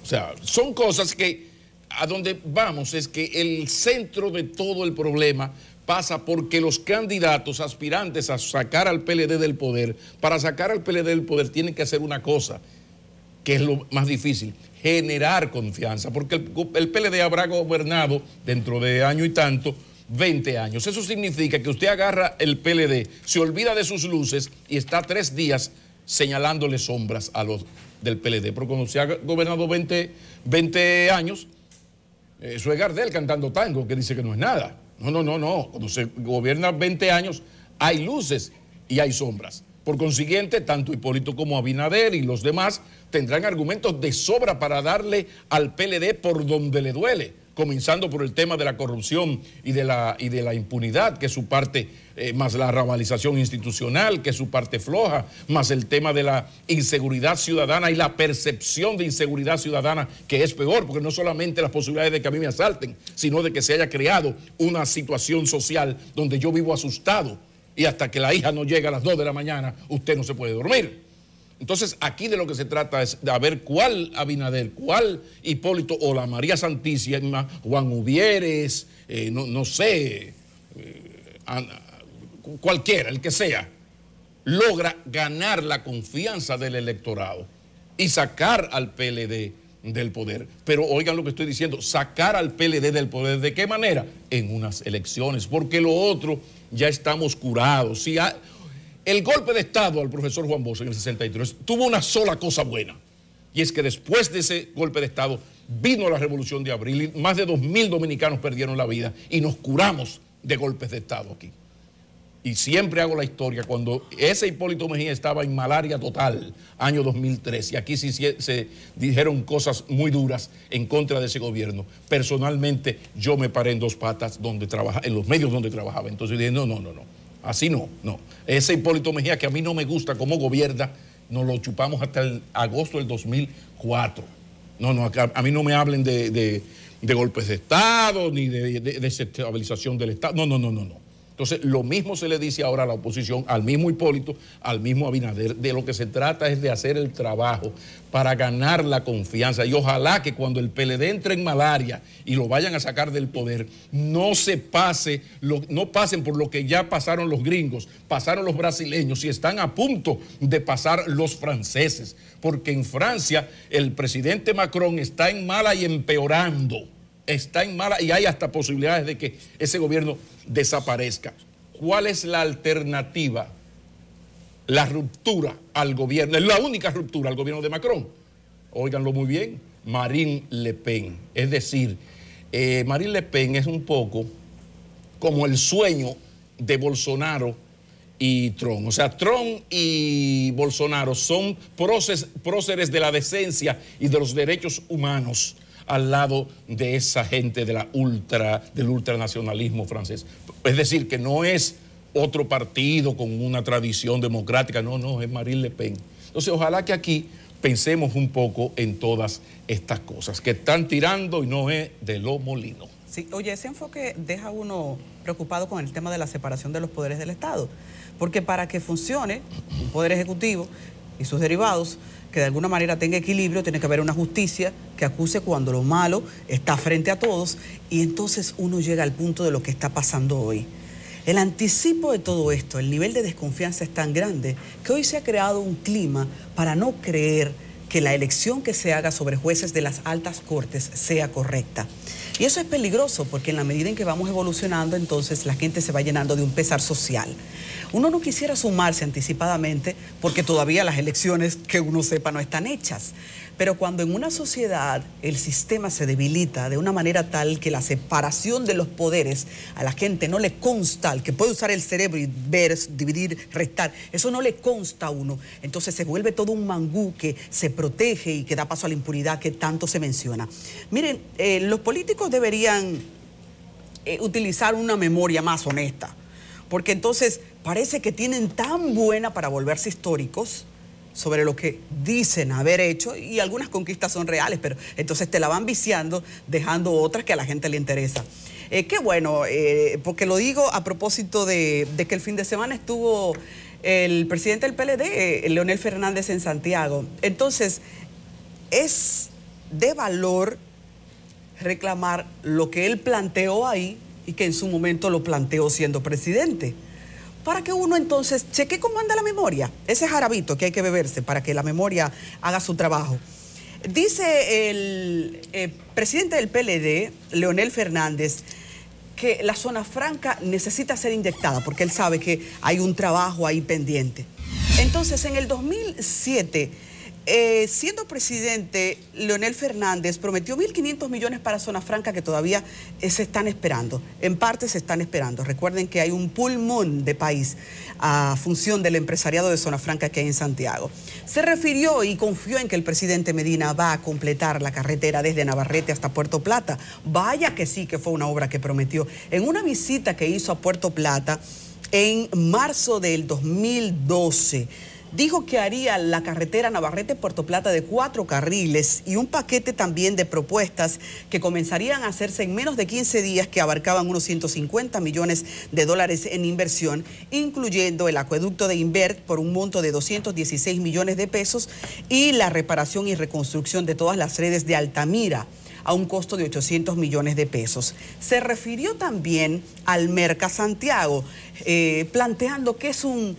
O sea, son cosas que a donde vamos es que el centro de todo el problema pasa porque los candidatos aspirantes a sacar al PLD del poder, para sacar al PLD del poder tienen que hacer una cosa, que es lo más difícil, generar confianza, porque el PLD habrá gobernado dentro de año y tanto 20 años. Eso significa que usted agarra el PLD, se olvida de sus luces y está 3 días señalándole sombras a los del PLD. Pero cuando se ha gobernado 20 años, eso es Gardel cantando tango, que dice que no es nada. No. Cuando se gobierna 20 años, hay luces y hay sombras. Por consiguiente, tanto Hipólito como Abinader y los demás tendrán argumentos de sobra para darle al PLD por donde le duele, comenzando por el tema de la corrupción y de la impunidad, que es su parte, más la rabalización institucional, que es su parte floja, más el tema de la inseguridad ciudadana y la percepción de inseguridad ciudadana, que es peor, porque no solamente las posibilidades de que a mí me asalten, sino de que se haya creado una situación social donde yo vivo asustado y hasta que la hija no llega a las 2 de la mañana, usted no se puede dormir. Entonces, aquí de lo que se trata es de ver cuál Abinader, cuál Hipólito o la María Santísima, Juan Uvieres, no sé, cualquiera, el que sea, logra ganar la confianza del electorado y sacar al PLD del poder. Pero oigan lo que estoy diciendo, sacar al PLD del poder, ¿de qué manera? En unas elecciones, porque lo otro ya estamos curados. Si el golpe de Estado al profesor Juan Bosch en el 63 tuvo una sola cosa buena, y es que después de ese golpe de Estado vino la Revolución de Abril y más de 2.000 dominicanos perdieron la vida y nos curamos de golpes de Estado aquí. Y siempre hago la historia, cuando ese Hipólito Mejía estaba en malaria total, año 2003, y aquí sí se dijeron cosas muy duras en contra de ese gobierno. Personalmente, yo me paré en 2 patas en los medios donde trabajaba. Entonces dije, no. Así no. Ese Hipólito Mejía, que a mí no me gusta cómo gobierna, nos lo chupamos hasta el agosto del 2004. A mí no me hablen de golpes de Estado, ni de desestabilización del Estado. No. Entonces, lo mismo se le dice ahora a la oposición, al mismo Hipólito, al mismo Abinader. De lo que se trata es de hacer el trabajo para ganar la confianza. Y ojalá que cuando el PLD entre en malaria y lo vayan a sacar del poder, no pasen por lo que ya pasaron los gringos, pasaron los brasileños y están a punto de pasar los franceses. Porque en Francia el presidente Macron está en mala y empeorando. Está en mala y hay hasta posibilidades de que ese gobierno desaparezca. ¿Cuál es la alternativa? La ruptura al gobierno, es la única ruptura al gobierno de Macron. Óiganlo muy bien, Marine Le Pen. Es decir, Marine Le Pen es un poco como el sueño de Bolsonaro y Trump. O sea, Trump y Bolsonaro son próceres de la decencia y de los derechos humanos al lado de esa gente del ultranacionalismo francés. Es decir, que no es otro partido con una tradición democrática, no, es Marine Le Pen. Entonces, ojalá que aquí pensemos un poco en todas estas cosas que están tirando y no es de lo molino. Sí, oye, ese enfoque deja a uno preocupado con el tema de la separación de los poderes del Estado, porque para que funcione un poder ejecutivo y sus derivados, que de alguna manera tenga equilibrio, tiene que haber una justicia que acuse cuando lo malo está frente a todos, y entonces uno llega al punto de lo que está pasando hoy. El anticipo de todo esto, el nivel de desconfianza es tan grande que hoy se ha creado un clima para no creer que la elección que se haga sobre jueces de las altas cortes sea correcta. Y eso es peligroso porque en la medida en que vamos evolucionando, entonces la gente se va llenando de un pesar social. Uno no quisiera sumarse anticipadamente porque todavía las elecciones, que uno sepa, no están hechas. Pero cuando en una sociedad el sistema se debilita de una manera tal que la separación de los poderes a la gente no le consta, al que puede usar el cerebro y ver, dividir, restar, eso no le consta a uno, entonces se vuelve todo un mangú que se protege y que da paso a la impunidad que tanto se menciona. Miren, los políticos deberían utilizar una memoria más honesta, porque entonces parece que tienen tan buena para volverse históricos sobre lo que dicen haber hecho, y algunas conquistas son reales, pero entonces te la van viciando, dejando otras que a la gente le interesa. Qué bueno, porque lo digo a propósito de que el fin de semana estuvo el presidente del PLD, Leonel Fernández, en Santiago. Entonces, es de valor reclamar lo que él planteó ahí y que en su momento lo planteó siendo presidente, para que uno entonces cheque cómo anda la memoria, ese jarabito que hay que beberse para que la memoria haga su trabajo. Dice el presidente del PLD, Leonel Fernández, que la zona franca necesita ser inyectada porque él sabe que hay un trabajo ahí pendiente. Entonces, en el 2007, siendo presidente, Leonel Fernández prometió 1.500 millones para zona franca que todavía se están esperando. En parte se están esperando. Recuerden que hay un pulmón de país a función del empresariado de zona franca que hay en Santiago. Se refirió y confió en que el presidente Medina va a completar la carretera desde Navarrete hasta Puerto Plata. Vaya que sí, que fue una obra que prometió. En una visita que hizo a Puerto Plata en marzo del 2012, dijo que haría la carretera Navarrete-Puerto Plata de 4 carriles y un paquete también de propuestas que comenzarían a hacerse en menos de 15 días, que abarcaban unos 150 millones de dólares en inversión, incluyendo el acueducto de Invert por un monto de 216 millones de pesos y la reparación y reconstrucción de todas las redes de Altamira a un costo de 800 millones de pesos. Se refirió también al Merca Santiago, planteando que es un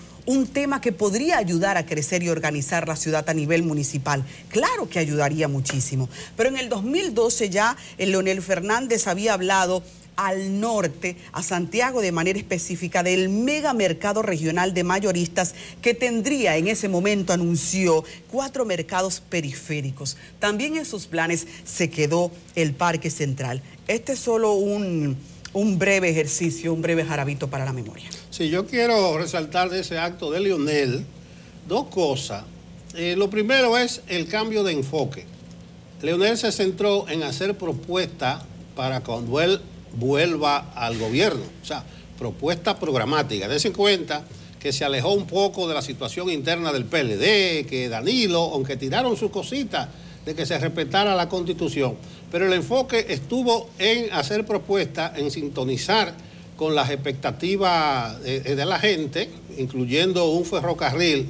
tema que podría ayudar a crecer y organizar la ciudad a nivel municipal. Claro que ayudaría muchísimo. Pero en el 2012 ya Leonel Fernández había hablado al norte, a Santiago de manera específica, del mega mercado regional de mayoristas que tendría en ese momento, anunció, 4 mercados periféricos. También en sus planes se quedó el Parque Central. Este es solo un breve ejercicio, un breve jarabito para la memoria. Sí, yo quiero resaltar de ese acto de Leonel 2 cosas. Lo primero es el cambio de enfoque. Leonel se centró en hacer propuestas para cuando él vuelva al gobierno, o sea, propuesta programática. Dense cuenta que se alejó un poco de la situación interna del PLD, que Danilo, aunque tiraron sus cositas de que se respetara la Constitución, pero el enfoque estuvo en hacer propuestas, en sintonizar con las expectativas de la gente, incluyendo un ferrocarril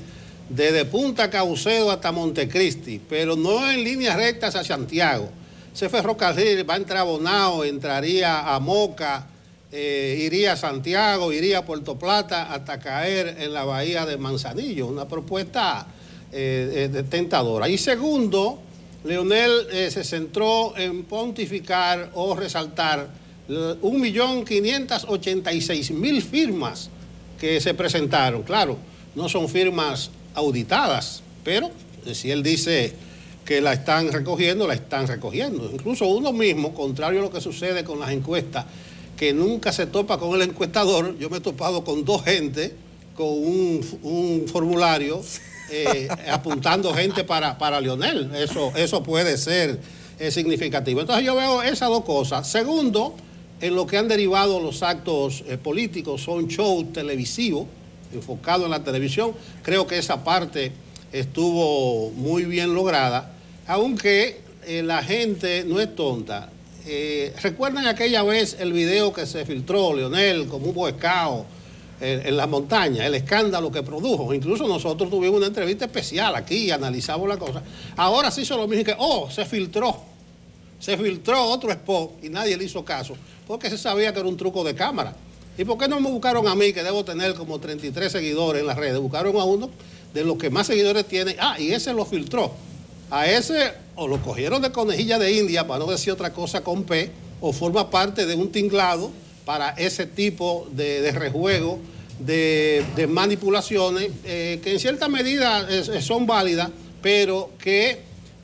desde Punta Caucedo hasta Montecristi, pero no en línea recta hacia Santiago. Ese ferrocarril va a entrar a Bonao, entraría a Moca, iría a Santiago, iría a Puerto Plata hasta caer en la bahía de Manzanillo. Una propuesta tentadora. Y segundo, Leonel se centró en pontificar o resaltar 1.586.000 firmas que se presentaron. Claro, no son firmas auditadas, pero si él dice que la están recogiendo, la están recogiendo. Incluso uno mismo, contrario a lo que sucede con las encuestas, que nunca se topa con el encuestador. Yo me he topado con 2 gente con un formulario apuntando gente para Leonel. Eso puede ser significativo. Entonces yo veo esas 2 cosas. Segundo, en lo que han derivado los actos políticos, son shows televisivos, enfocados en la televisión. Creo que esa parte estuvo muy bien lograda, aunque la gente no es tonta. ¿Recuerdan aquella vez el video que se filtró, Leonel, como un boescao en la montaña, el escándalo que produjo? Incluso nosotros tuvimos una entrevista especial aquí y analizamos la cosa. Ahora sí se lo mismo que, se filtró otro spot y nadie le hizo caso, porque se sabía que era un truco de cámara. ¿Y por qué no me buscaron a mí, que debo tener como 33 seguidores en las redes? Buscaron a uno de los que más seguidores tiene, y ese lo filtró. A ese o lo cogieron de conejilla de India, para no decir otra cosa con P, o forma parte de un tinglado para ese tipo de rejuego, de manipulaciones que en cierta medida son válidas, pero que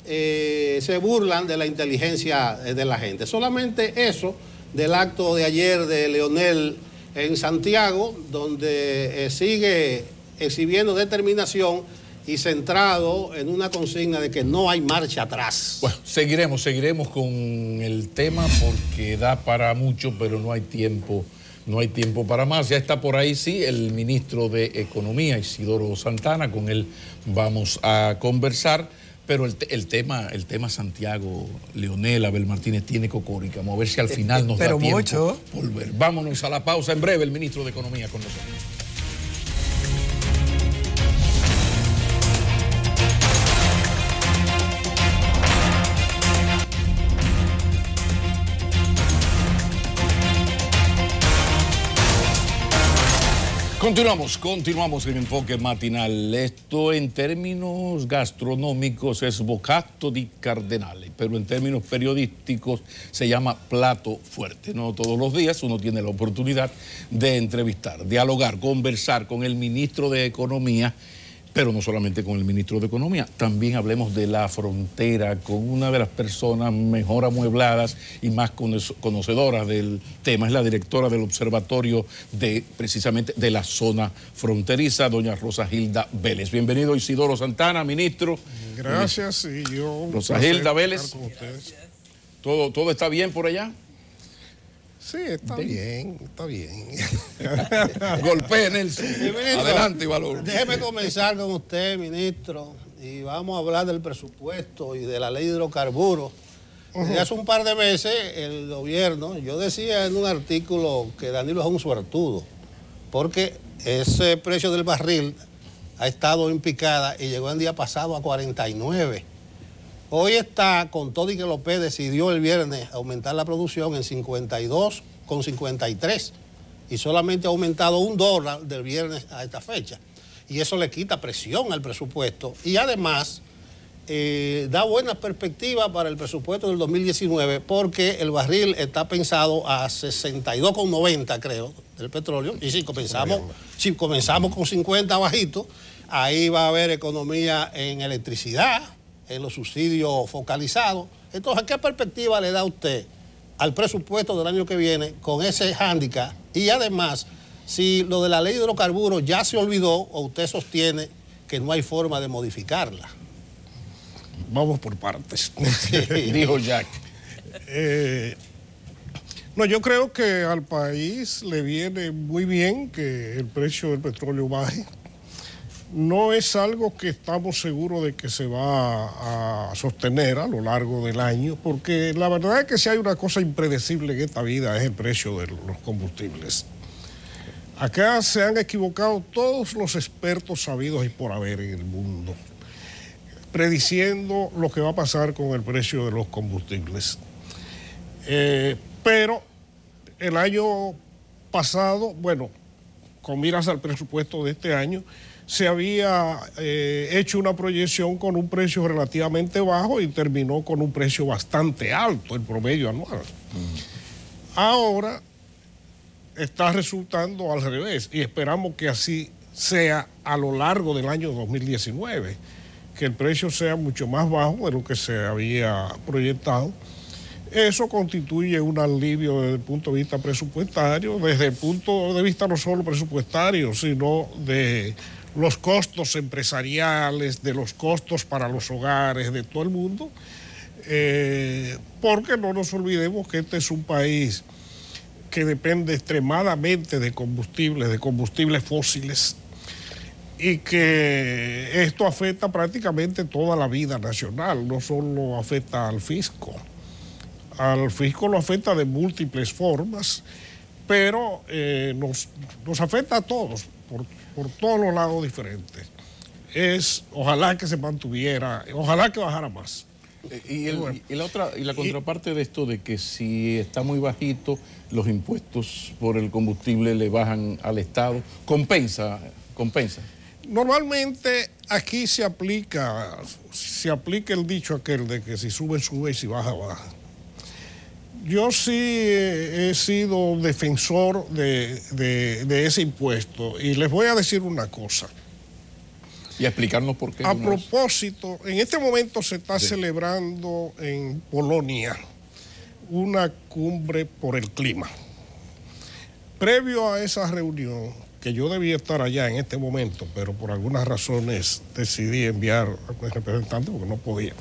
se burlan de la inteligencia de la gente. Solamente eso del acto de ayer de Leonel en Santiago, donde sigue exhibiendo determinación y centrado en una consigna de que no hay marcha atrás. Bueno, seguiremos con el tema porque da para mucho, pero no hay tiempo para más. Ya está por ahí, sí, el ministro de Economía, Isidoro Santana, con él vamos a conversar. Pero el tema Santiago, Leonel, Abel Martínez tiene cocórica. Vamos a ver si al final nos da tiempo mucho. Volver. Vámonos a la pausa. En breve el ministro de Economía con nosotros. Continuamos en Enfoque Matinal. Esto en términos gastronómicos es bocato di cardenale, pero en términos periodísticos se llama plato fuerte. No todos los días uno tiene la oportunidad de entrevistar, dialogar, conversar con el ministro de Economía, pero no solamente con el ministro de Economía, también hablemos de la frontera con una de las personas mejor amuebladas y más conocedoras del tema. Es la directora del Observatorio precisamente de la zona fronteriza, doña Rosagilda Vélez. Bienvenido Isidoro Santana, ministro. Gracias, y yo... Rosagilda Vélez. ¿Todo está bien por allá? Sí, está bien. Golpee, Nelson. Adelante, Valor. Déjeme comenzar con usted, ministro, y vamos a hablar del presupuesto y de la ley de hidrocarburos. Desde hace un par de meses, el gobierno, yo decía en un artículo que Danilo es un suertudo, porque ese precio del barril ha estado en picada y llegó el día pasado a 49. Hoy está, con todo y que López decidió el viernes aumentar la producción en 52,53 y solamente ha aumentado $1 del viernes a esta fecha. Y eso le quita presión al presupuesto y además da buena perspectiva para el presupuesto del 2019 porque el barril está pensado a 62,90 creo del petróleo y si comenzamos con 50 bajito, ahí va a haber economía en electricidad, en los subsidios focalizados. Entonces, ¿qué perspectiva le da usted al presupuesto del año que viene con ese hándicap? Y además, si lo de la ley de hidrocarburos ya se olvidó o usted sostiene que no hay forma de modificarla. Vamos por partes. Dijo Jack. No, yo creo que al país le viene muy bien que el precio del petróleo baje. No es algo que estamos seguros de que se va a sostener a lo largo del año, porque la verdad es que si hay una cosa impredecible en esta vida es el precio de los combustibles. Acá se han equivocado todos los expertos sabidos y por haber en el mundo, prediciendo lo que va a pasar con el precio de los combustibles. Pero el año pasado, bueno, con miras al presupuesto de este año, se había hecho una proyección con un precio relativamente bajo y terminó con un precio bastante alto, el promedio anual. Ahora está resultando al revés y esperamos que así sea a lo largo del año 2019, que el precio sea mucho más bajo de lo que se había proyectado. Eso constituye un alivio desde el punto de vista presupuestario, desde el punto de vista no solo presupuestario, sino de los costos empresariales, de los costos para los hogares de todo el mundo, porque no nos olvidemos que este es un país que depende extremadamente de combustibles fósiles, y que esto afecta prácticamente toda la vida nacional, no solo afecta al fisco. Al fisco lo afecta de múltiples formas, pero nos afecta a todos, por todos los lados diferentes. Ojalá que se mantuviera, ojalá que bajara más. Y la contraparte de esto de que si está muy bajito, los impuestos por el combustible le bajan al Estado, compensa. Normalmente aquí se aplica el dicho aquel de que si sube, sube y si baja, baja. Yo sí he sido defensor de ese impuesto y les voy a decir una cosa. Y explicarnos por qué. A propósito, en este momento se está celebrando en Polonia una cumbre por el clima. Previo a esa reunión, que yo debía estar allá en este momento, pero por algunas razones decidí enviar a un representante porque no podía.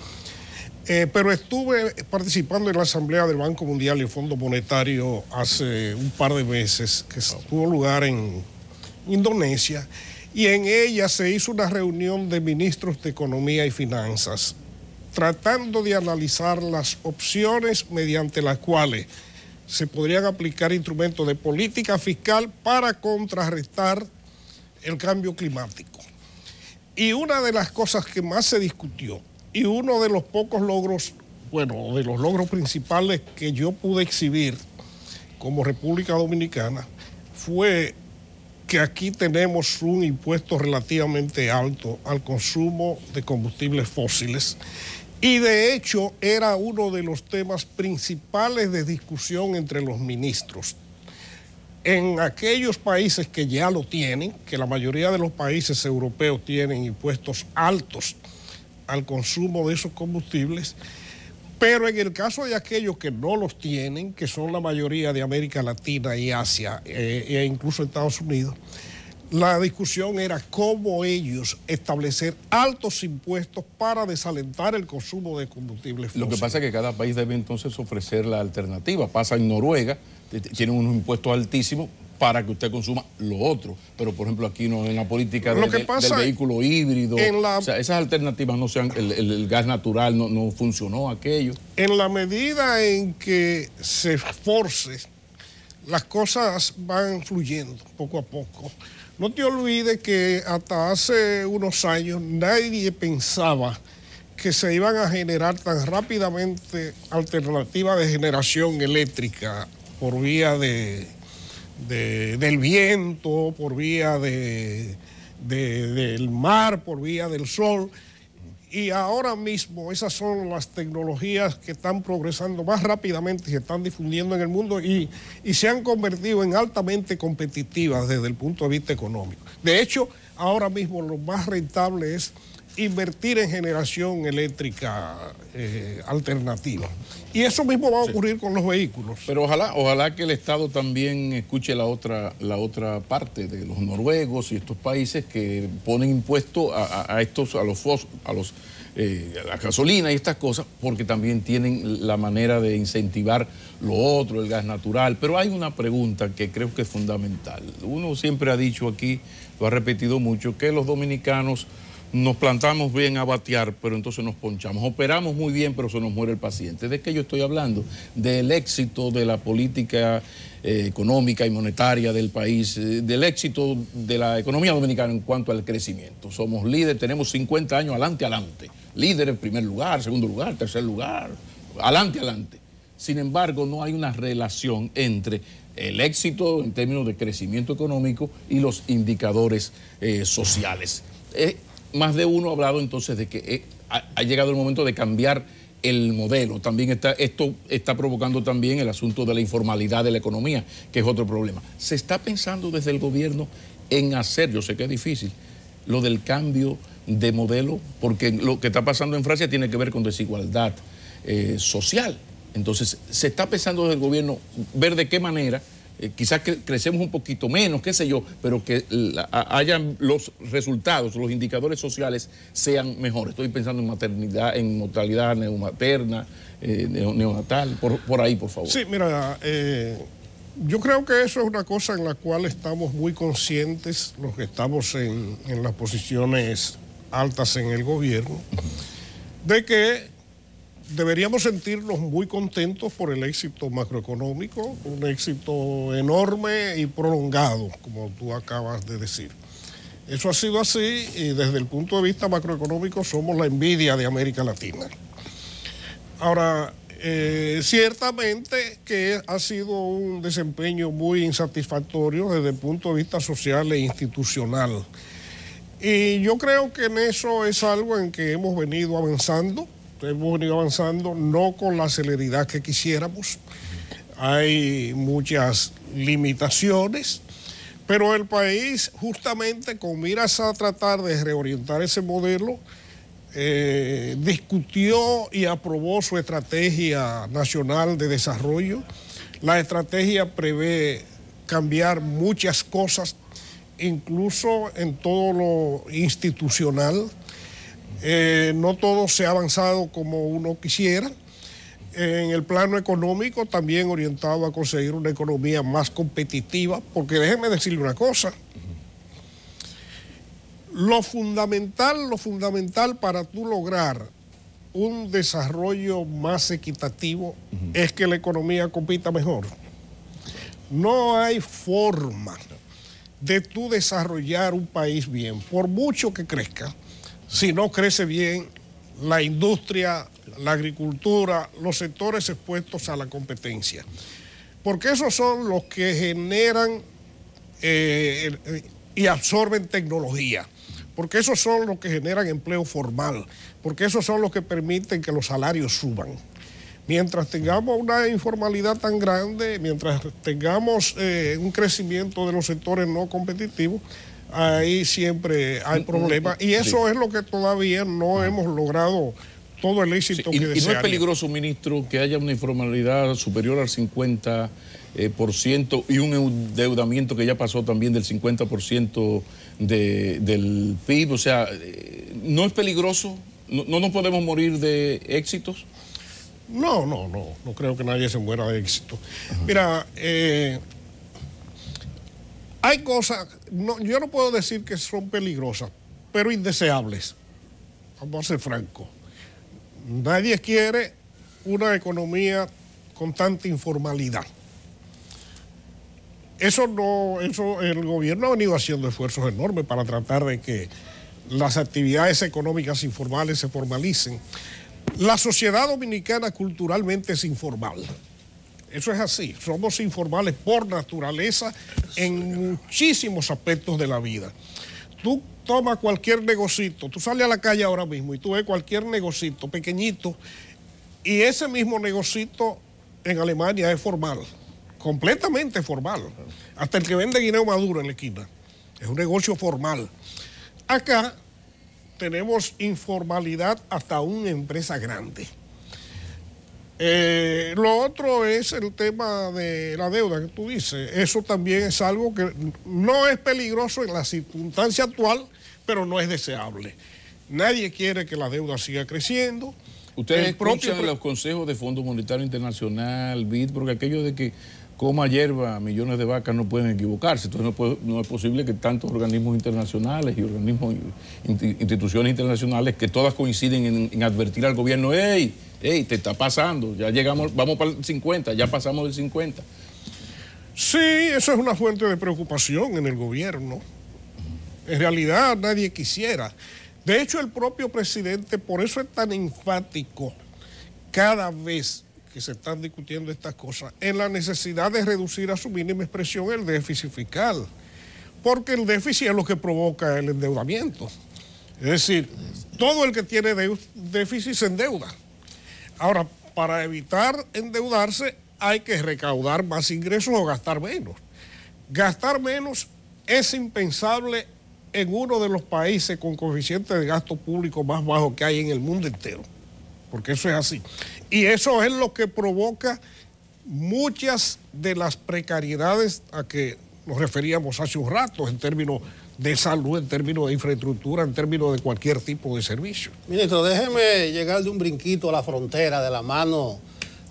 Pero estuve participando en la Asamblea del Banco Mundial y el Fondo Monetario hace un par de meses, que tuvo lugar en Indonesia, y en ella se hizo una reunión de ministros de Economía y Finanzas, tratando de analizar las opciones mediante las cuales se podrían aplicar instrumentos de política fiscal para contrarrestar el cambio climático. Y una de las cosas que más se discutió, y uno de los pocos logros, bueno, de los logros principales que yo pude exhibir como República Dominicana, fue que aquí tenemos un impuesto relativamente alto al consumo de combustibles fósiles. Y de hecho era uno de los temas principales de discusión entre los ministros. En aquellos países que ya lo tienen, que la mayoría de los países europeos tienen impuestos altos al consumo de esos combustibles, pero en el caso de aquellos que no los tienen, que son la mayoría de América Latina y Asia, e incluso Estados Unidos, la discusión era cómo ellos establecer altos impuestos para desalentar el consumo de combustibles fósiles. Lo que pasa es que cada país debe entonces ofrecer la alternativa. Pasa en Noruega, tienen unos impuestos altísimos para que usted consuma lo otro. Pero, por ejemplo, aquí no, en la política del vehículo híbrido, o sea, esas alternativas no sean, el gas natural no funcionó aquello. En la medida en que se force, las cosas van fluyendo poco a poco. No te olvides que hasta hace unos años nadie pensaba que se iban a generar tan rápidamente alternativas de generación eléctrica por vía del viento, por vía del mar, por vía del sol. Y ahora mismo esas son las tecnologías que están progresando más rápidamente y se están difundiendo en el mundo y se han convertido en altamente competitivas desde el punto de vista económico. De hecho, ahora mismo lo más rentable es invertir en generación eléctrica alternativa. Y eso mismo va a ocurrir con los vehículos. Pero ojalá que el Estado también escuche la otra parte de los noruegos y estos países que ponen impuesto a la gasolina y estas cosas, porque también tienen la manera de incentivar lo otro, el gas natural. Pero hay una pregunta que creo que es fundamental. Uno siempre ha dicho aquí, lo ha repetido mucho, que los dominicanos nos plantamos bien a batear, pero entonces nos ponchamos. Operamos muy bien, pero se nos muere el paciente. ¿De qué yo estoy hablando? Del éxito de la política económica y monetaria del país, del éxito de la economía dominicana en cuanto al crecimiento. Somos líderes, tenemos 50 años adelante. Líder en primer lugar, segundo lugar, tercer lugar, adelante. Sin embargo, no hay una relación entre el éxito en términos de crecimiento económico y los indicadores sociales. Más de uno ha hablado entonces de que ha llegado el momento de cambiar el modelo. También esto está provocando también el asunto de la informalidad de la economía, que es otro problema. ¿Se está pensando desde el gobierno en hacer, yo sé que es difícil, lo del cambio de modelo? Porque lo que está pasando en Francia tiene que ver con desigualdad social. Entonces, ¿se está pensando desde el gobierno ver de qué manera quizás que crecemos un poquito menos, qué sé yo, pero que hayan los resultados, los indicadores sociales sean mejores? Estoy pensando en maternidad, en mortalidad neomaterna, neonatal, por ahí, por favor. Sí, mira, yo creo que eso es una cosa en la cual estamos muy conscientes, los que estamos en las posiciones altas en el gobierno, de que deberíamos sentirnos muy contentos por el éxito macroeconómico, un éxito enorme y prolongado, como tú acabas de decir. Eso ha sido así y desde el punto de vista macroeconómico somos la envidia de América Latina. Ahora, ciertamente que ha sido un desempeño muy insatisfactorio desde el punto de vista social e institucional. Y yo creo que en eso es algo en que hemos venido avanzando. hemos venido avanzando, no con la celeridad que quisiéramos. Hay muchas limitaciones, pero el país, justamente con miras a tratar de reorientar ese modelo, discutió y aprobó su estrategia nacional de desarrollo. La estrategia prevé cambiar muchas cosas, incluso en todo lo institucional. No todo se ha avanzado como uno quisiera. En el plano económico también orientado a conseguir una economía más competitiva, porque déjenme decirle una cosa. Lo fundamental para tú lograr un desarrollo más equitativo es que la economía compita mejor. No hay forma de tú desarrollar un país bien, por mucho que crezca, si no crece bien la industria, la agricultura, los sectores expuestos a la competencia. Porque esos son los que generan y absorben tecnología. Porque esos son los que generan empleo formal. Porque esos son los que permiten que los salarios suban. Mientras tengamos una informalidad tan grande, mientras tengamos un crecimiento de los sectores no competitivos, ahí siempre hay problemas. Y eso es lo que todavía no hemos logrado todo el éxito que desearíamos. ¿Y no es peligroso, ministro, que haya una informalidad superior al 50% y un endeudamiento que ya pasó también del 50% del PIB? O sea, ¿no es peligroso? ¿No nos podemos morir de éxitos? No creo que nadie se muera de éxito. Mira, hay cosas, yo no puedo decir que son peligrosas, pero indeseables. Vamos a ser francos. Nadie quiere una economía con tanta informalidad. Eso el gobierno ha venido haciendo esfuerzos enormes para tratar de que las actividades económicas informales se formalicen. La sociedad dominicana culturalmente es informal. Eso es así. Somos informales por naturaleza en muchísimos aspectos de la vida. Tú tomas cualquier negocito, tú sales a la calle ahora mismo y tú ves cualquier negocito pequeñito y ese mismo negocito en Alemania es formal, completamente formal. Hasta el que vende guineo maduro en la esquina es un negocio formal. Acá tenemos informalidad hasta una empresa grande. Lo otro es el tema de la deuda que tú dices. Eso también es algo que no es peligroso en la circunstancia actual, pero no es deseable. Nadie quiere que la deuda siga creciendo. ¿Ustedes escuchan los consejos de Fondo Monetario Internacional, BID? Porque aquello de que coma hierba millones de vacas no pueden equivocarse. Entonces no es posible que tantos organismos internacionales y organismos, instituciones internacionales, que todas coinciden en advertir al gobierno, ¡Ey, te está pasando! Ya llegamos, vamos para el 50, ya pasamos del 50. Sí, eso es una fuente de preocupación en el gobierno. En realidad nadie quisiera. De hecho, el propio presidente, por eso es tan enfático cada vez que se están discutiendo estas cosas, en la necesidad de reducir a su mínima expresión el déficit fiscal, porque el déficit es lo que provoca el endeudamiento. Es decir, todo el que tiene déficit se endeuda. Ahora, para evitar endeudarse hay que recaudar más ingresos o gastar menos. Gastar menos es impensable en uno de los países con coeficiente de gasto público más bajo que hay en el mundo entero, porque eso es así. Y eso es lo que provoca muchas de las precariedades a que nos referíamos hace un rato, en términos de salud, en términos de infraestructura, en términos de cualquier tipo de servicio. Ministro, déjeme llegar de un brinquito a la frontera de la mano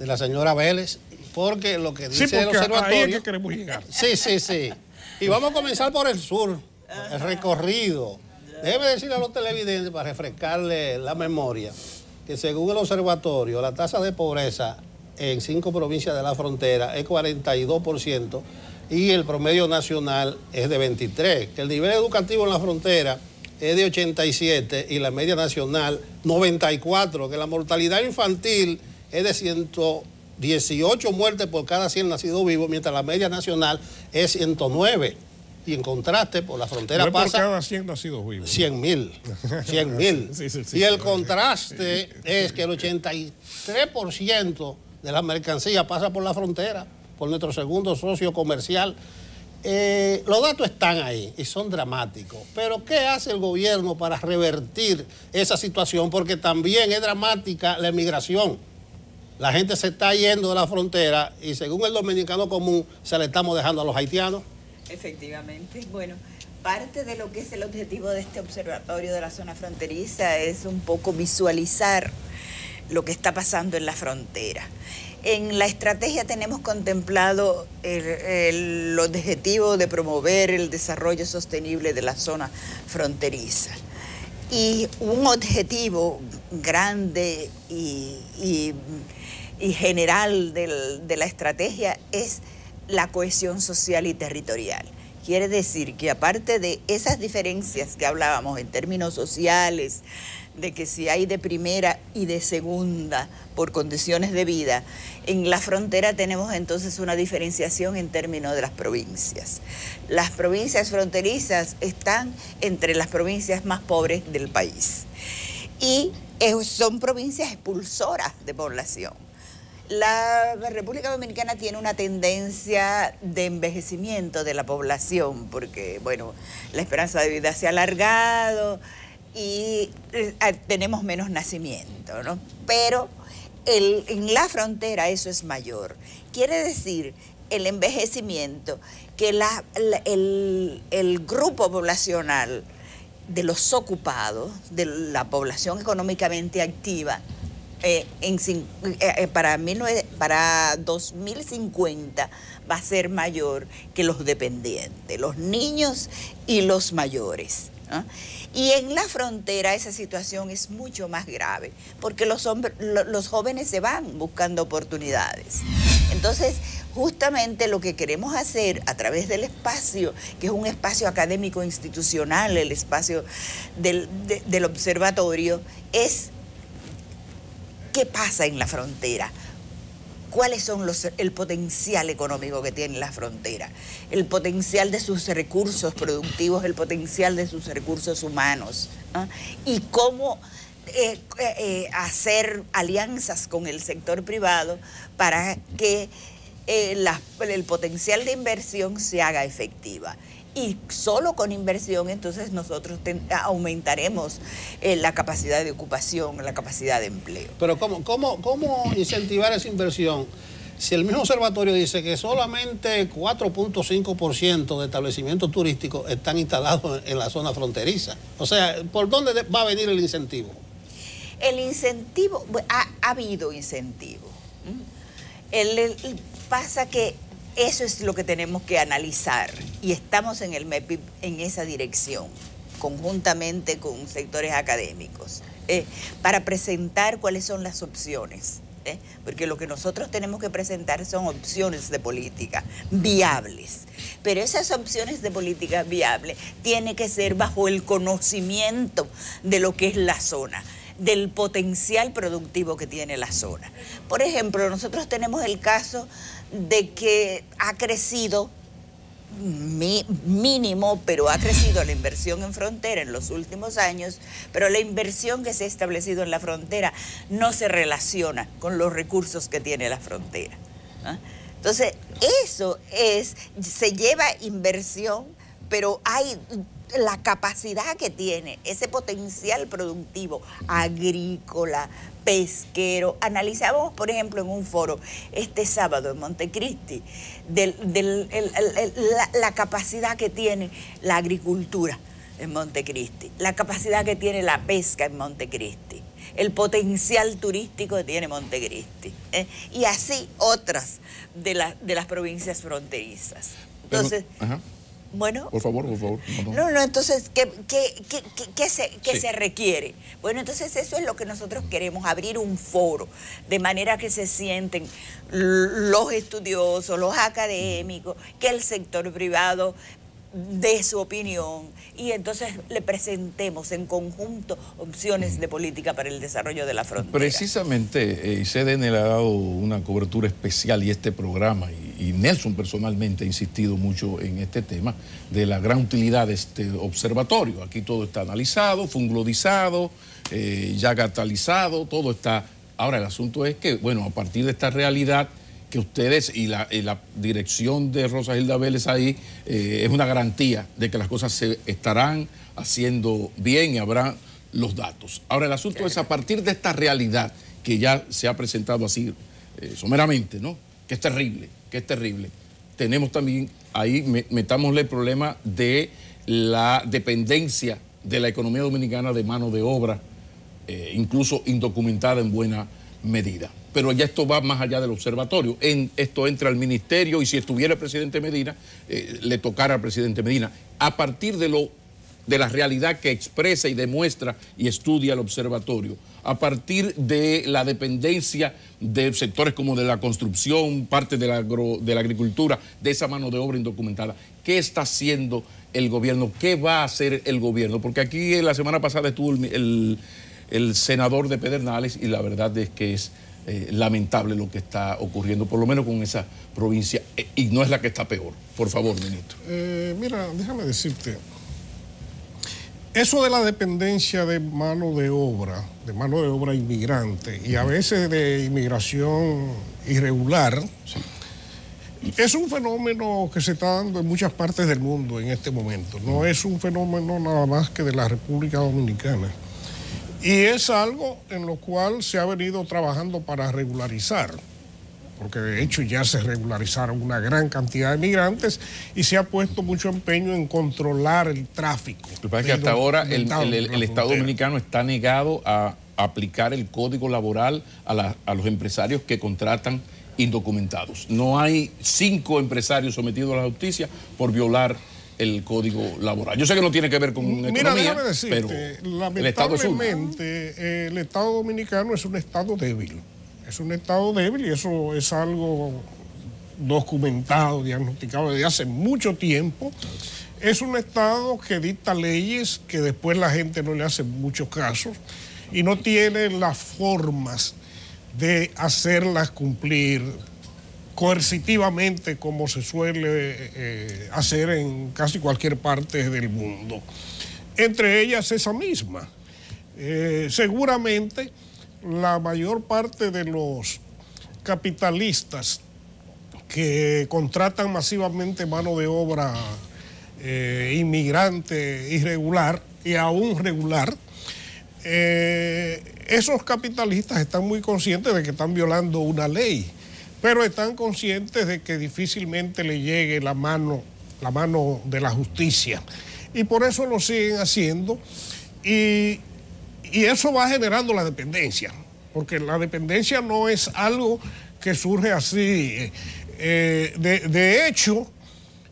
de la señora Vélez, porque lo que dice el observatorio... Ahí es que queremos llegar. Sí. Y vamos a comenzar por el sur, el recorrido. Déjeme decirle a los televidentes, para refrescarle la memoria, que según el observatorio, la tasa de pobreza en 5 provincias de la frontera es 42% y el promedio nacional es de 23%, que el nivel educativo en la frontera es de 87 y la media nacional 94, que la mortalidad infantil es de 118 muertes por cada 100 nacidos vivos, mientras la media nacional es 109. Y en contraste, por la frontera no es pasa... por cada 100 nacidos vivos. 100.000. 100.000. Sí, y el contraste es que el 83% de la mercancía pasa por la frontera, por nuestro segundo socio comercial. Los datos están ahí y son dramáticos. Pero ¿qué hace el gobierno para revertir esa situación? Porque también es dramática la emigración. La gente se está yendo de la frontera y según el dominicano común se le estamos dejando a los haitianos. Efectivamente. Bueno, parte de lo que es el objetivo de este observatorio de la zona fronteriza es un poco visualizar lo que está pasando en la frontera. En la estrategia tenemos contemplado el objetivo de promover el desarrollo sostenible de la zona fronteriza. Y un objetivo grande y general de la estrategia es la cohesión social y territorial. Quiere decir que aparte de esas diferencias que hablábamos en términos sociales, de que si hay de primera y de segunda por condiciones de vida, en la frontera tenemos entonces una diferenciación en términos de las provincias. Las provincias fronterizas están entre las provincias más pobres del país y son provincias expulsoras de población. La República Dominicana tiene una tendencia de envejecimiento de la población porque, bueno, la esperanza de vida se ha alargado y tenemos menos nacimiento, ¿no? Pero en la frontera eso es mayor. Quiere decir el envejecimiento que el grupo poblacional de los ocupados, de la población económicamente activa, para 2050 va a ser mayor que los dependientes, los niños y los mayores, ¿no? Y en la frontera esa situación es mucho más grave, porque los jóvenes se van buscando oportunidades. Entonces, justamente lo que queremos hacer a través del espacio, que es un espacio académico institucional, el espacio del observatorio, es ¿qué pasa en la frontera? ¿Cuáles son el potencial económico que tiene la frontera? El potencial de sus recursos productivos, el potencial de sus recursos humanos, ¿no? Y cómo hacer alianzas con el sector privado para que el potencial de inversión se haga efectiva. Y solo con inversión entonces nosotros aumentaremos la capacidad de ocupación, la capacidad de empleo. Pero ¿cómo incentivar esa inversión? Si el mismo observatorio dice que solamente 4.5% de establecimientos turísticos están instalados en la zona fronteriza. O sea, ¿por dónde va a venir el incentivo? El incentivo, ha habido incentivo. Pasa que eso es lo que tenemos que analizar y estamos en el MEPIP en esa dirección, conjuntamente con sectores académicos, para presentar cuáles son las opciones, porque lo que nosotros tenemos que presentar son opciones de política viables, pero esas opciones de política viables tienen que ser bajo el conocimiento de lo que es la zona, del potencial productivo que tiene la zona. Por ejemplo, nosotros tenemos el caso de que ha crecido mínimo, pero ha crecido la inversión en frontera en los últimos años, pero la inversión que se ha establecido en la frontera no se relaciona con los recursos que tiene la frontera, ¿no? Entonces, se lleva inversión, pero hay la capacidad que tiene, ese potencial productivo agrícola, pesquero. Analizamos, por ejemplo, en un foro este sábado en Montecristi, la capacidad que tiene la agricultura en Montecristi, la capacidad que tiene la pesca en Montecristi, el potencial turístico que tiene Montecristi, y así otras de las provincias fronterizas. Entonces, bueno, por favor. No, entonces, ¿qué se requiere? Bueno, entonces eso es lo que nosotros queremos, abrir un foro, de manera que se sienten los estudiosos, los académicos, que el sector privado dé su opinión y entonces le presentemos en conjunto opciones de política para el desarrollo de la frontera. Precisamente CDN le ha dado una cobertura especial y este programa, y Nelson personalmente ha insistido mucho en este tema de la gran utilidad de este observatorio. Aquí todo está analizado, funglodizado, ya catalizado, todo está. Ahora el asunto es que, bueno, a partir de esta realidad que ustedes y la dirección de Rosa Hilda Vélez ahí es una garantía de que las cosas se estarán haciendo bien y habrá los datos. Ahora el asunto es a partir de esta realidad que ya se ha presentado así someramente, ¿no? Que es terrible. Tenemos también ahí, metámosle el problema de la dependencia de la economía dominicana de mano de obra, incluso indocumentada en buena medida. Pero ya esto va más allá del observatorio. Esto entra al ministerio y si estuviera el presidente Medina, le tocara al presidente Medina. A partir de la realidad que expresa y demuestra y estudia el observatorio, a partir de la dependencia de sectores como de la construcción, parte de la agricultura, de esa mano de obra indocumentada, ¿qué está haciendo el gobierno? ¿Qué va a hacer el gobierno? Porque aquí la semana pasada estuvo el senador de Pedernales y la verdad es que es lamentable lo que está ocurriendo, por lo menos con esa provincia, y no es la que está peor. Por favor, ministro. Mira, déjame decirte, eso de la dependencia de mano de obra inmigrante y a veces de inmigración irregular, es un fenómeno que se está dando en muchas partes del mundo en este momento. No es un fenómeno nada más que de la República Dominicana. Y es algo en lo cual se ha venido trabajando para regularizar, porque de hecho ya se regularizaron una gran cantidad de migrantes y se ha puesto mucho empeño en controlar el tráfico. Lo que pasa es que hasta ahora el Estado dominicano está negado a aplicar el código laboral a los empresarios que contratan indocumentados. No hay 5 empresarios sometidos a la justicia por violar el código laboral. Yo sé que no tiene que ver con economía, déjame decirte, pero lamentablemente el Estado dominicano es un Estado débil. Es un Estado débil y eso es algo documentado, diagnosticado desde hace mucho tiempo. Es un Estado que dicta leyes que después la gente no le hace muchos casos y no tiene las formas de hacerlas cumplir coercitivamente como se suele hacer en casi cualquier parte del mundo. Entre ellas esa misma. Seguramente la mayor parte de los capitalistas que contratan masivamente mano de obra inmigrante irregular y aún regular, esos capitalistas están muy conscientes de que están violando una ley, pero están conscientes de que difícilmente le llegue la mano de la justicia. Y por eso lo siguen haciendo. Y eso va generando la dependencia, porque la dependencia no es algo que surge así. De hecho,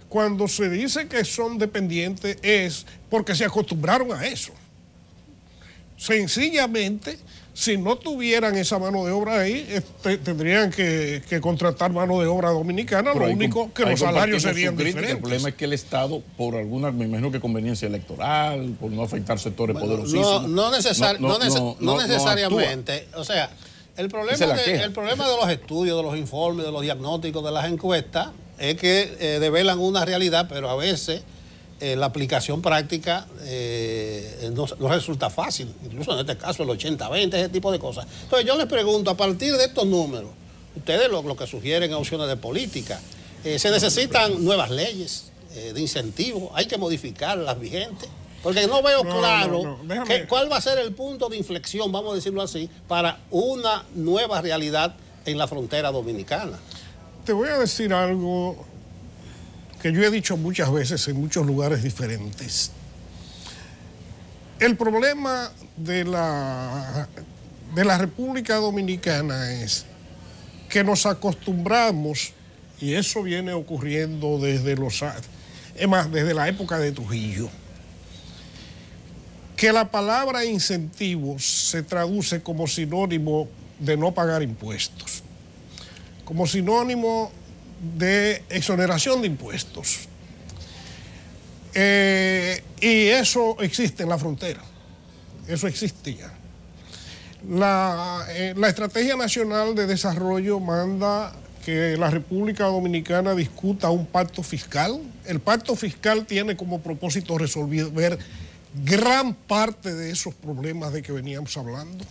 cuando se dice que son dependientes es porque se acostumbraron a eso. Sencillamente, si no tuvieran esa mano de obra ahí, tendrían que contratar mano de obra dominicana, lo único que los salarios serían diferentes. El problema es que el Estado, por alguna, me imagino que conveniencia electoral, por no afectar sectores poderosísimos. No necesariamente. O sea, el problema de los estudios, de los informes, de los diagnósticos, de las encuestas, es que develan una realidad, pero a veces la aplicación práctica no resulta fácil, incluso en este caso el 80-20, ese tipo de cosas. Entonces yo les pregunto, a partir de estos números, ustedes lo que sugieren opciones de política, se necesitan nuevas leyes de incentivos, hay que modificar las vigentes, porque no veo claro cuál va a ser el punto de inflexión, vamos a decirlo así, para una nueva realidad en la frontera dominicana. Te voy a decir algo que yo he dicho muchas veces en muchos lugares diferentes. El problema de la República Dominicana es que nos acostumbramos, y eso viene ocurriendo desde la época de Trujillo, que la palabra incentivos se traduce como sinónimo de no pagar impuestos, como sinónimo de exoneración de impuestos. Y eso existe en la frontera. Eso existe ya. La Estrategia Nacional de Desarrollo manda que la República Dominicana discuta un pacto fiscal. El pacto fiscal tiene como propósito resolver gran parte de esos problemas de que veníamos hablando.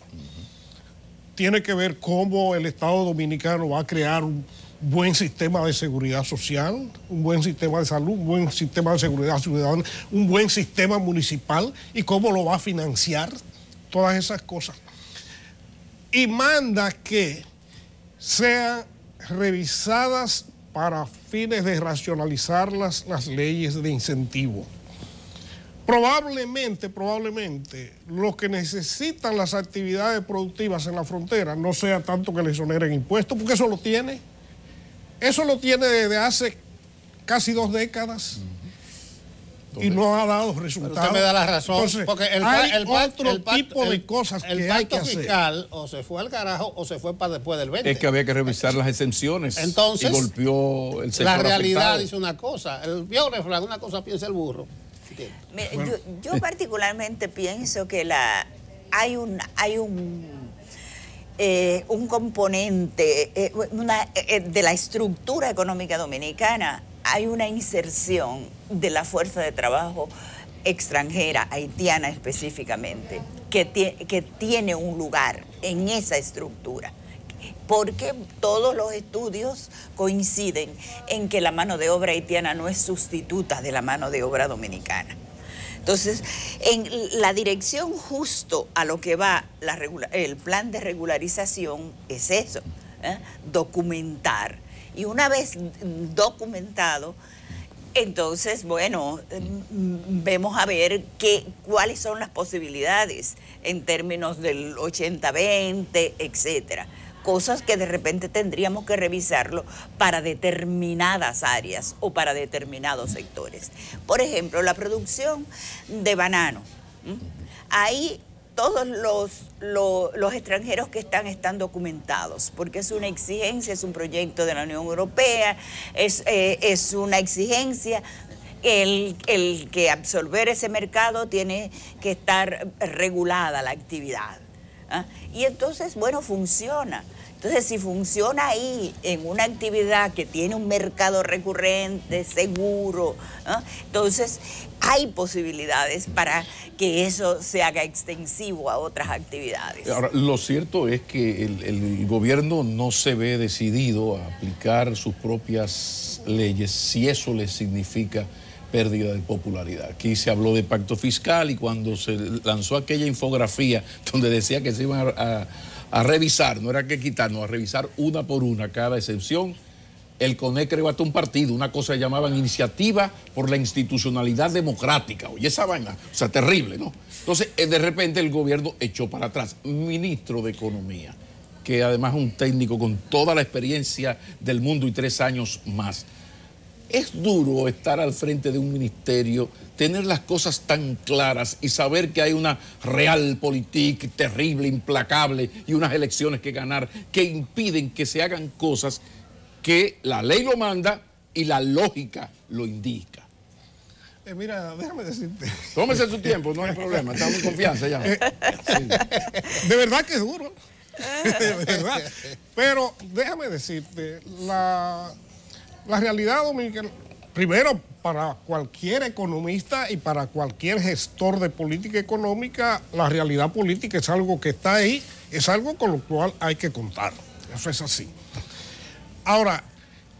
Tiene que ver cómo el Estado Dominicano va a crear un buen sistema de seguridad social, un buen sistema de salud, un buen sistema de seguridad ciudadana, un buen sistema municipal y cómo lo va a financiar, todas esas cosas. Y manda que sean revisadas para fines de racionalizar las leyes de incentivo. Probablemente, lo que necesitan las actividades productivas en la frontera no sea tanto que les exoneren impuestos, porque eso lo tiene. Eso lo tiene desde hace casi 2 décadas y no ha dado resultados. Pero usted me da la razón. Entonces, porque hay otro tipo de cosas que hay que hacer. El pacto fiscal o se fue al carajo o se fue para después del 20. Es que había que revisar las exenciones. Entonces, y golpeó el sector la realidad afectado. dice una cosa. El viejo refrán, una cosa piensa el burro. Mira, yo particularmente pienso que hay un componente de la estructura económica dominicana, hay una inserción de la fuerza de trabajo extranjera, haitiana específicamente, que tiene un lugar en esa estructura. Porque todos los estudios coinciden en que la mano de obra haitiana no es sustituta de la mano de obra dominicana. Entonces, en la dirección justo a lo que va el plan de regularización es eso, documentar. Y una vez documentado, entonces, bueno, vemos a ver cuáles son las posibilidades en términos del 80-20, etcétera. Cosas que de repente tendríamos que revisarlo para determinadas áreas o para determinados sectores. Por ejemplo, la producción de banano. Ahí todos los extranjeros que están documentados, porque es una exigencia, es un proyecto de la Unión Europea, es una exigencia. El que absorber ese mercado tiene que estar regulada la actividad. Y entonces, bueno, funciona. Entonces, si funciona ahí en una actividad que tiene un mercado recurrente, seguro, entonces hay posibilidades para que eso se haga extensivo a otras actividades. Ahora, lo cierto es que el gobierno no se ve decidido a aplicar sus propias leyes si eso le significa pérdida de popularidad. Aquí se habló de pacto fiscal y cuando se lanzó aquella infografía donde decía que se iban a revisar, no era que quitarnos, a revisar una por una cada excepción, el CONE creó hasta un partido, una cosa que llamaban Iniciativa por la Institucionalidad Democrática. Oye, esa vaina, o sea, terrible, ¿no? Entonces, de repente el gobierno echó para atrás. Ministro de Economía, que además es un técnico con toda la experiencia del mundo y 3 años más. Es duro estar al frente de un ministerio, tener las cosas tan claras y saber que hay una realpolitik terrible, implacable y unas elecciones que ganar que impiden que se hagan cosas que la ley lo manda y la lógica lo indica. Mira, déjame decirte. Tómese su tiempo, no hay problema, estamos en confianza ya. Sí. De verdad que es duro, de verdad. Pero déjame decirte, la realidad dominicana, primero, para cualquier economista y para cualquier gestor de política económica, la realidad política es algo que está ahí, es algo con lo cual hay que contar. Eso es así. Ahora,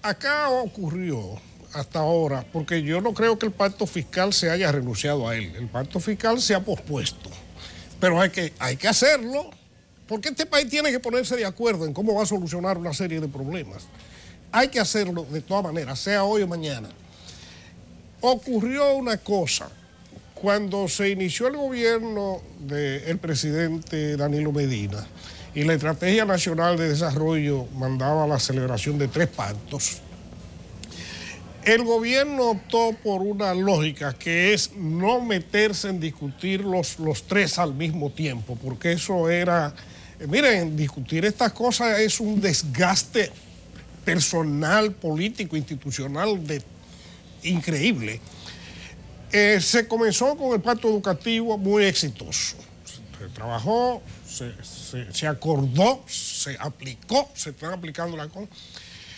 acá ocurrió hasta ahora, porque yo no creo que el pacto fiscal se haya renunciado a él. El pacto fiscal se ha pospuesto, pero hay que hacerlo, porque este país tiene que ponerse de acuerdo en cómo va a solucionar una serie de problemas. Hay que hacerlo de todas maneras, sea hoy o mañana. Ocurrió una cosa. Cuando se inició el gobierno del presidente Danilo Medina y la Estrategia Nacional de Desarrollo mandaba la celebración de 3 pactos, el gobierno optó por una lógica que es no meterse en discutir los 3 al mismo tiempo, porque eso era... miren, discutir estas cosas es un desgaste personal, político, institucional increíble. Se comenzó con el pacto educativo muy exitoso. Se trabajó, se acordó, se aplicó, se están aplicando las cosas.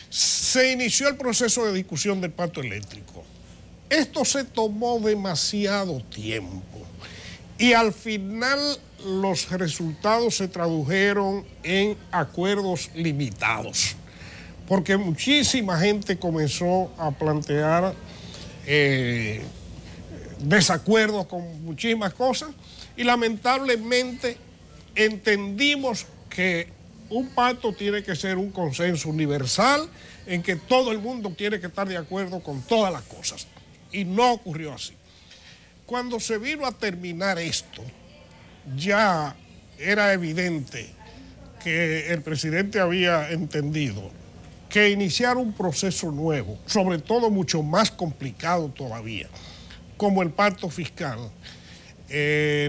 Se inició el proceso de discusión del pacto eléctrico. Esto se tomó demasiado tiempo y al final los resultados se tradujeron en acuerdos limitados, porque muchísima gente comenzó a plantear desacuerdos con muchísimas cosas y lamentablemente entendimos que un pacto tiene que ser un consenso universal en que todo el mundo tiene que estar de acuerdo con todas las cosas. Y no ocurrió así. Cuando se vino a terminar esto, ya era evidente que el presidente había entendido que iniciar un proceso nuevo, sobre todo mucho más complicado todavía, como el pacto fiscal,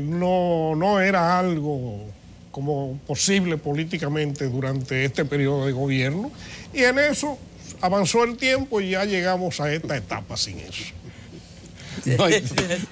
no era algo como posible políticamente durante este periodo de gobierno, y en eso avanzó el tiempo y ya llegamos a esta etapa sin eso.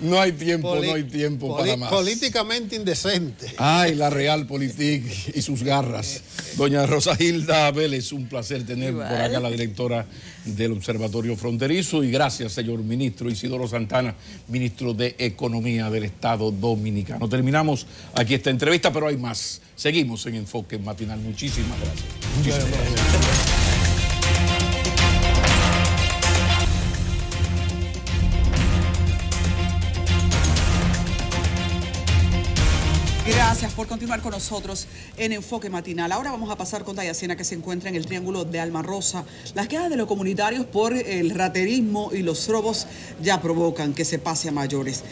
No hay tiempo para más. Políticamente indecente. Ay, la Realpolitik y sus garras. Doña Rosa Hilda Vélez, un placer tener por acá la directora del Observatorio Fronterizo, y gracias, señor ministro Isidoro Santana, ministro de Economía del Estado Dominicano. Terminamos aquí esta entrevista, pero hay más. Seguimos en Enfoque Matinal. Muchísimas gracias. Muchísimas gracias. Gracias por continuar con nosotros en Enfoque Matinal. Ahora vamos a pasar con Dayacena, que se encuentra en el Triángulo de Alma Rosa. Las quejas de los comunitarios por el raterismo y los robos ya provocan que se pase a mayores.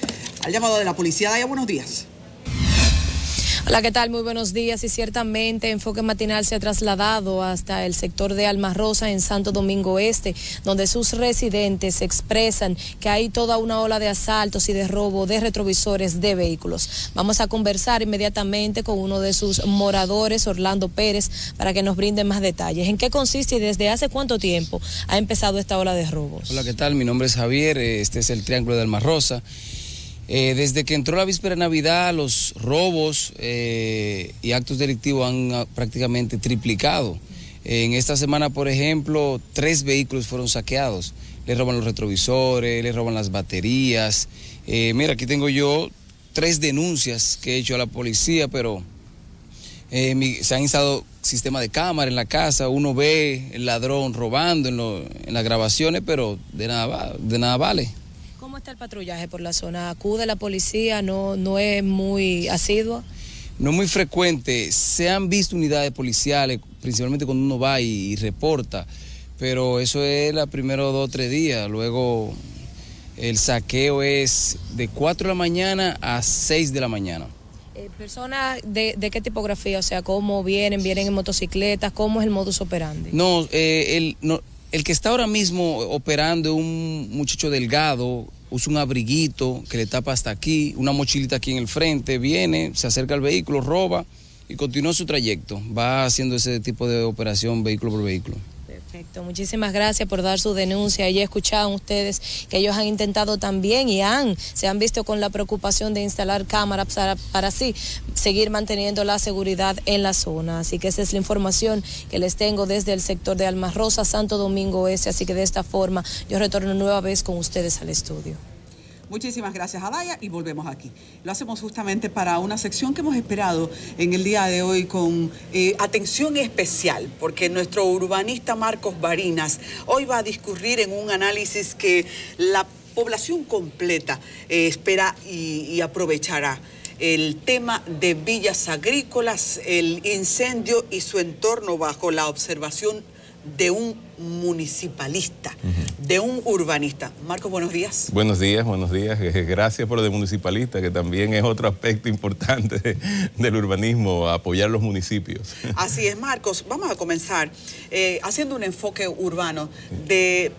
Al llamado de la policía, Daya, buenos días. Hola, ¿qué tal? Muy buenos días. Y ciertamente Enfoque Matinal se ha trasladado hasta el sector de Alma Rosa en Santo Domingo Este, donde sus residentes expresan que hay toda una ola de asaltos y de robo de retrovisores de vehículos. Vamos a conversar inmediatamente con uno de sus moradores, Orlando Pérez, para que nos brinde más detalles. ¿En qué consiste y desde hace cuánto tiempo ha empezado esta ola de robos? Hola, ¿qué tal? Mi nombre es Javier, este es el Triángulo de Alma Rosa. Desde que entró la víspera de Navidad, los robos y actos delictivos han prácticamente triplicado. En esta semana, por ejemplo, 3 vehículos fueron saqueados. Le roban los retrovisores, le roban las baterías. Mira, aquí tengo yo 3 denuncias que he hecho a la policía, pero se han instalado sistema de cámara en la casa. Uno ve el ladrón robando en las grabaciones, pero de nada vale. ¿Cómo está el patrullaje por la zona? ¿Acude la policía? ¿No es muy asidua? No muy frecuente. Se han visto unidades policiales, principalmente cuando uno va y reporta, pero eso es los primeros 2 o 3 días. Luego el saqueo es de 4 de la mañana a 6 de la mañana. ¿Personas de qué tipografía? O sea, ¿cómo vienen? ¿Vienen en motocicletas? ¿Cómo es el modus operandi? El que está ahora mismo operando es un muchacho delgado, usa un abriguito que le tapa hasta aquí, una mochilita aquí en el frente, viene, se acerca al vehículo, roba y continúa su trayecto. Va haciendo ese tipo de operación vehículo por vehículo. Perfecto, muchísimas gracias por dar su denuncia. Ya escuchaban ustedes que ellos han intentado también y se han visto con la preocupación de instalar cámaras para así seguir manteniendo la seguridad en la zona. Así que esa es la información que les tengo desde el sector de Alma Rosa, Santo Domingo Este. Así que de esta forma yo retorno nueva vez con ustedes al estudio. Muchísimas gracias, Adaya, y volvemos aquí. Lo hacemos justamente para una sección que hemos esperado en el día de hoy con atención especial, porque nuestro urbanista Marcos Barinas hoy va a discurrir en un análisis que la población completa espera y aprovechará. El tema de villas agrícolas, el incendio y su entorno bajo la observación de un municipalista, de un urbanista. Marcos, buenos días. Buenos días. Gracias por lo de municipalista, que también es otro aspecto importante del urbanismo, apoyar los municipios. Así es, Marcos. Vamos a comenzar haciendo un enfoque urbano de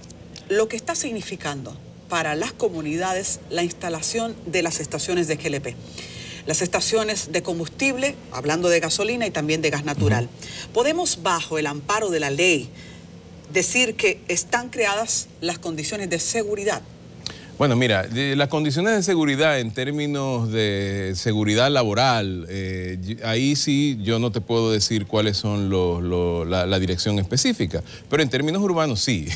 lo que está significando para las comunidades la instalación de las estaciones de GLP. Las estaciones de combustible, hablando de gasolina y también de gas natural. ¿Podemos, bajo el amparo de la ley, decir que están creadas las condiciones de seguridad? Bueno, mira, las condiciones de seguridad en términos de seguridad laboral, ahí sí yo no te puedo decir cuáles son la dirección específica, pero en términos urbanos sí.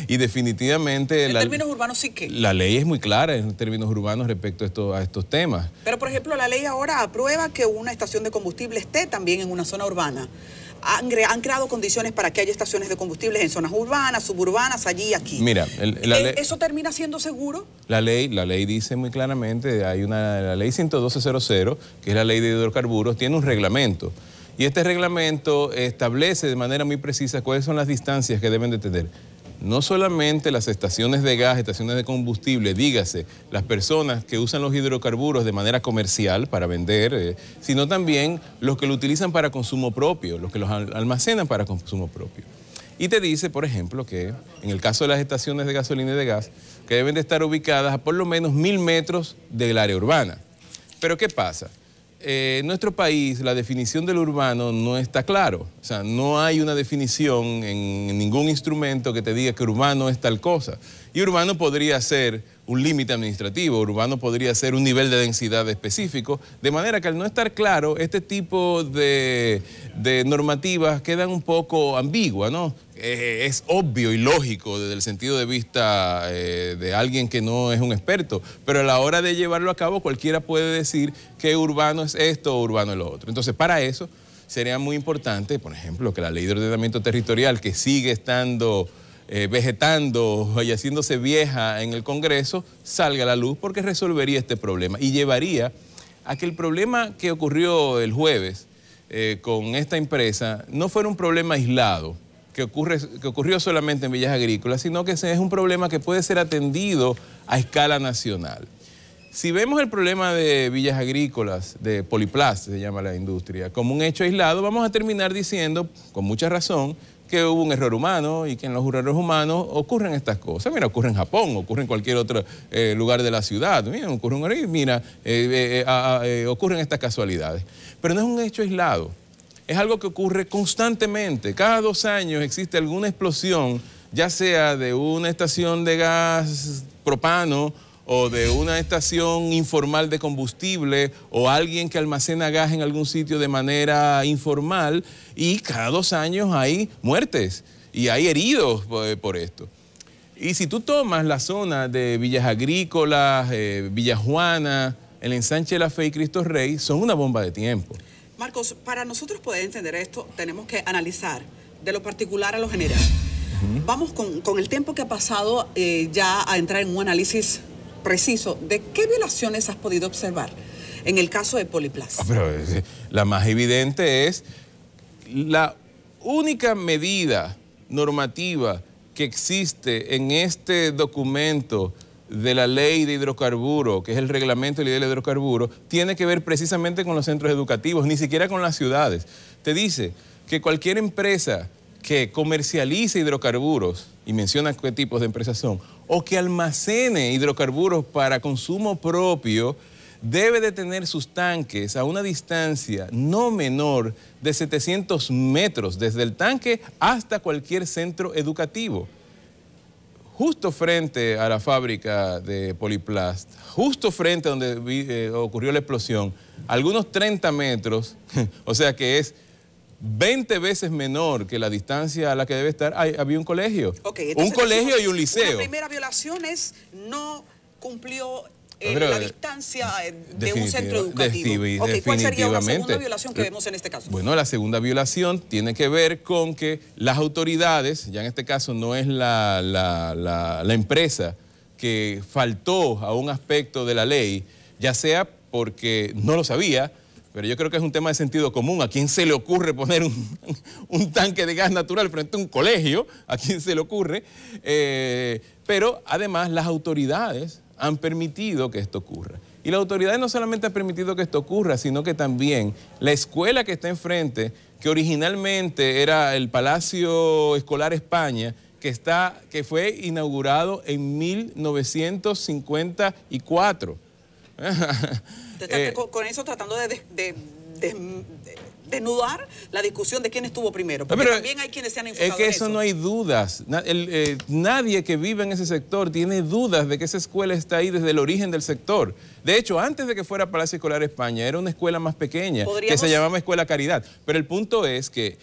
Y definitivamente... ¿En términos urbanos sí qué? La ley es muy clara en términos urbanos respecto a estos temas. Pero, por ejemplo, la ley ahora aprueba que una estación de combustible esté también en una zona urbana. Han creado condiciones para que haya estaciones de combustibles en zonas urbanas, suburbanas, allí y aquí. Mira, ¿eso termina siendo seguro? La ley dice muy claramente, hay la ley 112.00, que es la ley de hidrocarburos, tiene un reglamento. Y este reglamento establece de manera muy precisa cuáles son las distancias que deben de tener. No solamente las estaciones de gas, estaciones de combustible, dígase, las personas que usan los hidrocarburos de manera comercial para vender, sino también los que lo utilizan para consumo propio, los que los almacenan para consumo propio. Y te dice, por ejemplo, que en el caso de las estaciones de gasolina y de gas, que deben de estar ubicadas a por lo menos 1000 metros del área urbana. Pero ¿qué pasa? En nuestro país la definición del urbano no está claro. O sea, no hay una definición en ningún instrumento que te diga que urbano es tal cosa. Y urbano podría ser un límite administrativo, urbano podría ser un nivel de densidad específico, de manera que al no estar claro, este tipo de normativas quedan un poco ambiguas, ¿no? Es obvio y lógico desde el sentido de vista de alguien que no es un experto, pero a la hora de llevarlo a cabo cualquiera puede decir que urbano es esto o urbano es lo otro. Entonces, para eso sería muy importante, por ejemplo, que la ley de ordenamiento territorial, que sigue estando vegetando y haciéndose vieja en el Congreso, salga a la luz, porque resolvería este problema y llevaría a que el problema que ocurrió el jueves con esta empresa no fuera un problema aislado, que ocurrió solamente en Villas Agrícolas, sino que es un problema que puede ser atendido a escala nacional. Si vemos el problema de Villas Agrícolas, de Poliplast, se llama la industria, como un hecho aislado, vamos a terminar diciendo, con mucha razón, que hubo un error humano y que en los errores humanos ocurren estas cosas. Mira, ocurre en Japón, ocurre en cualquier otro lugar de la ciudad. Mira, ocurre un error, mira, ocurren estas casualidades. Pero no es un hecho aislado. Es algo que ocurre constantemente. Cada 2 años existe alguna explosión, ya sea de una estación de gas propano o de una estación informal de combustible o alguien que almacena gas en algún sitio de manera informal, y cada 2 años hay muertes y hay heridos por esto. Y si tú tomas la zona de Villas Agrícolas, Villa Juana, el ensanche de la Fe y Cristo Rey, son una bomba de tiempo. Marcos, para nosotros poder entender esto, tenemos que analizar de lo particular a lo general. Vamos con el tiempo que ha pasado ya a entrar en un análisis preciso de qué violaciones has podido observar en el caso de Poliplast. Pero la más evidente es la única medida normativa que existe en este documento de la ley de hidrocarburos, que es el reglamento de la ley de hidrocarburos, tiene que ver precisamente con los centros educativos, ni siquiera con las ciudades. Te dice que cualquier empresa que comercialice hidrocarburos, y menciona qué tipos de empresas son, o que almacene hidrocarburos para consumo propio, debe de tener sus tanques a una distancia no menor de 700 metros desde el tanque hasta cualquier centro educativo. Justo frente a la fábrica de Poliplast, justo frente a donde ocurrió la explosión, algunos 30 metros, o sea que es 20 veces menor que la distancia a la que debe estar, había un colegio. Okay, un colegio y un liceo. La primera violación es no cumplió la distancia de un centro educativo. ¿Cuál sería una segunda violación que vemos en este caso? Bueno, la segunda violación tiene que ver con que las autoridades, ya en este caso no es la empresa que faltó a un aspecto de la ley, ya sea porque no lo sabía, pero yo creo que es un tema de sentido común. ¿A quién se le ocurre poner un tanque de gas natural frente a un colegio? ¿A quién se le ocurre? Pero además las autoridades han permitido que esto ocurra. Y las autoridades no solamente han permitido que esto ocurra, sino que también la escuela que está enfrente, que originalmente era el Palacio Escolar España, que fue inaugurado en 1954. Con eso tratando de desnudar la discusión de quién estuvo primero, porque pero también hay quienes se han enfocado es que en eso no hay dudas. Nadie que vive en ese sector tiene dudas de que esa escuela está ahí desde el origen del sector. De hecho, antes de que fuera Palacio Escolar España, era una escuela más pequeña que se llamaba Escuela Caridad. Pero el punto es que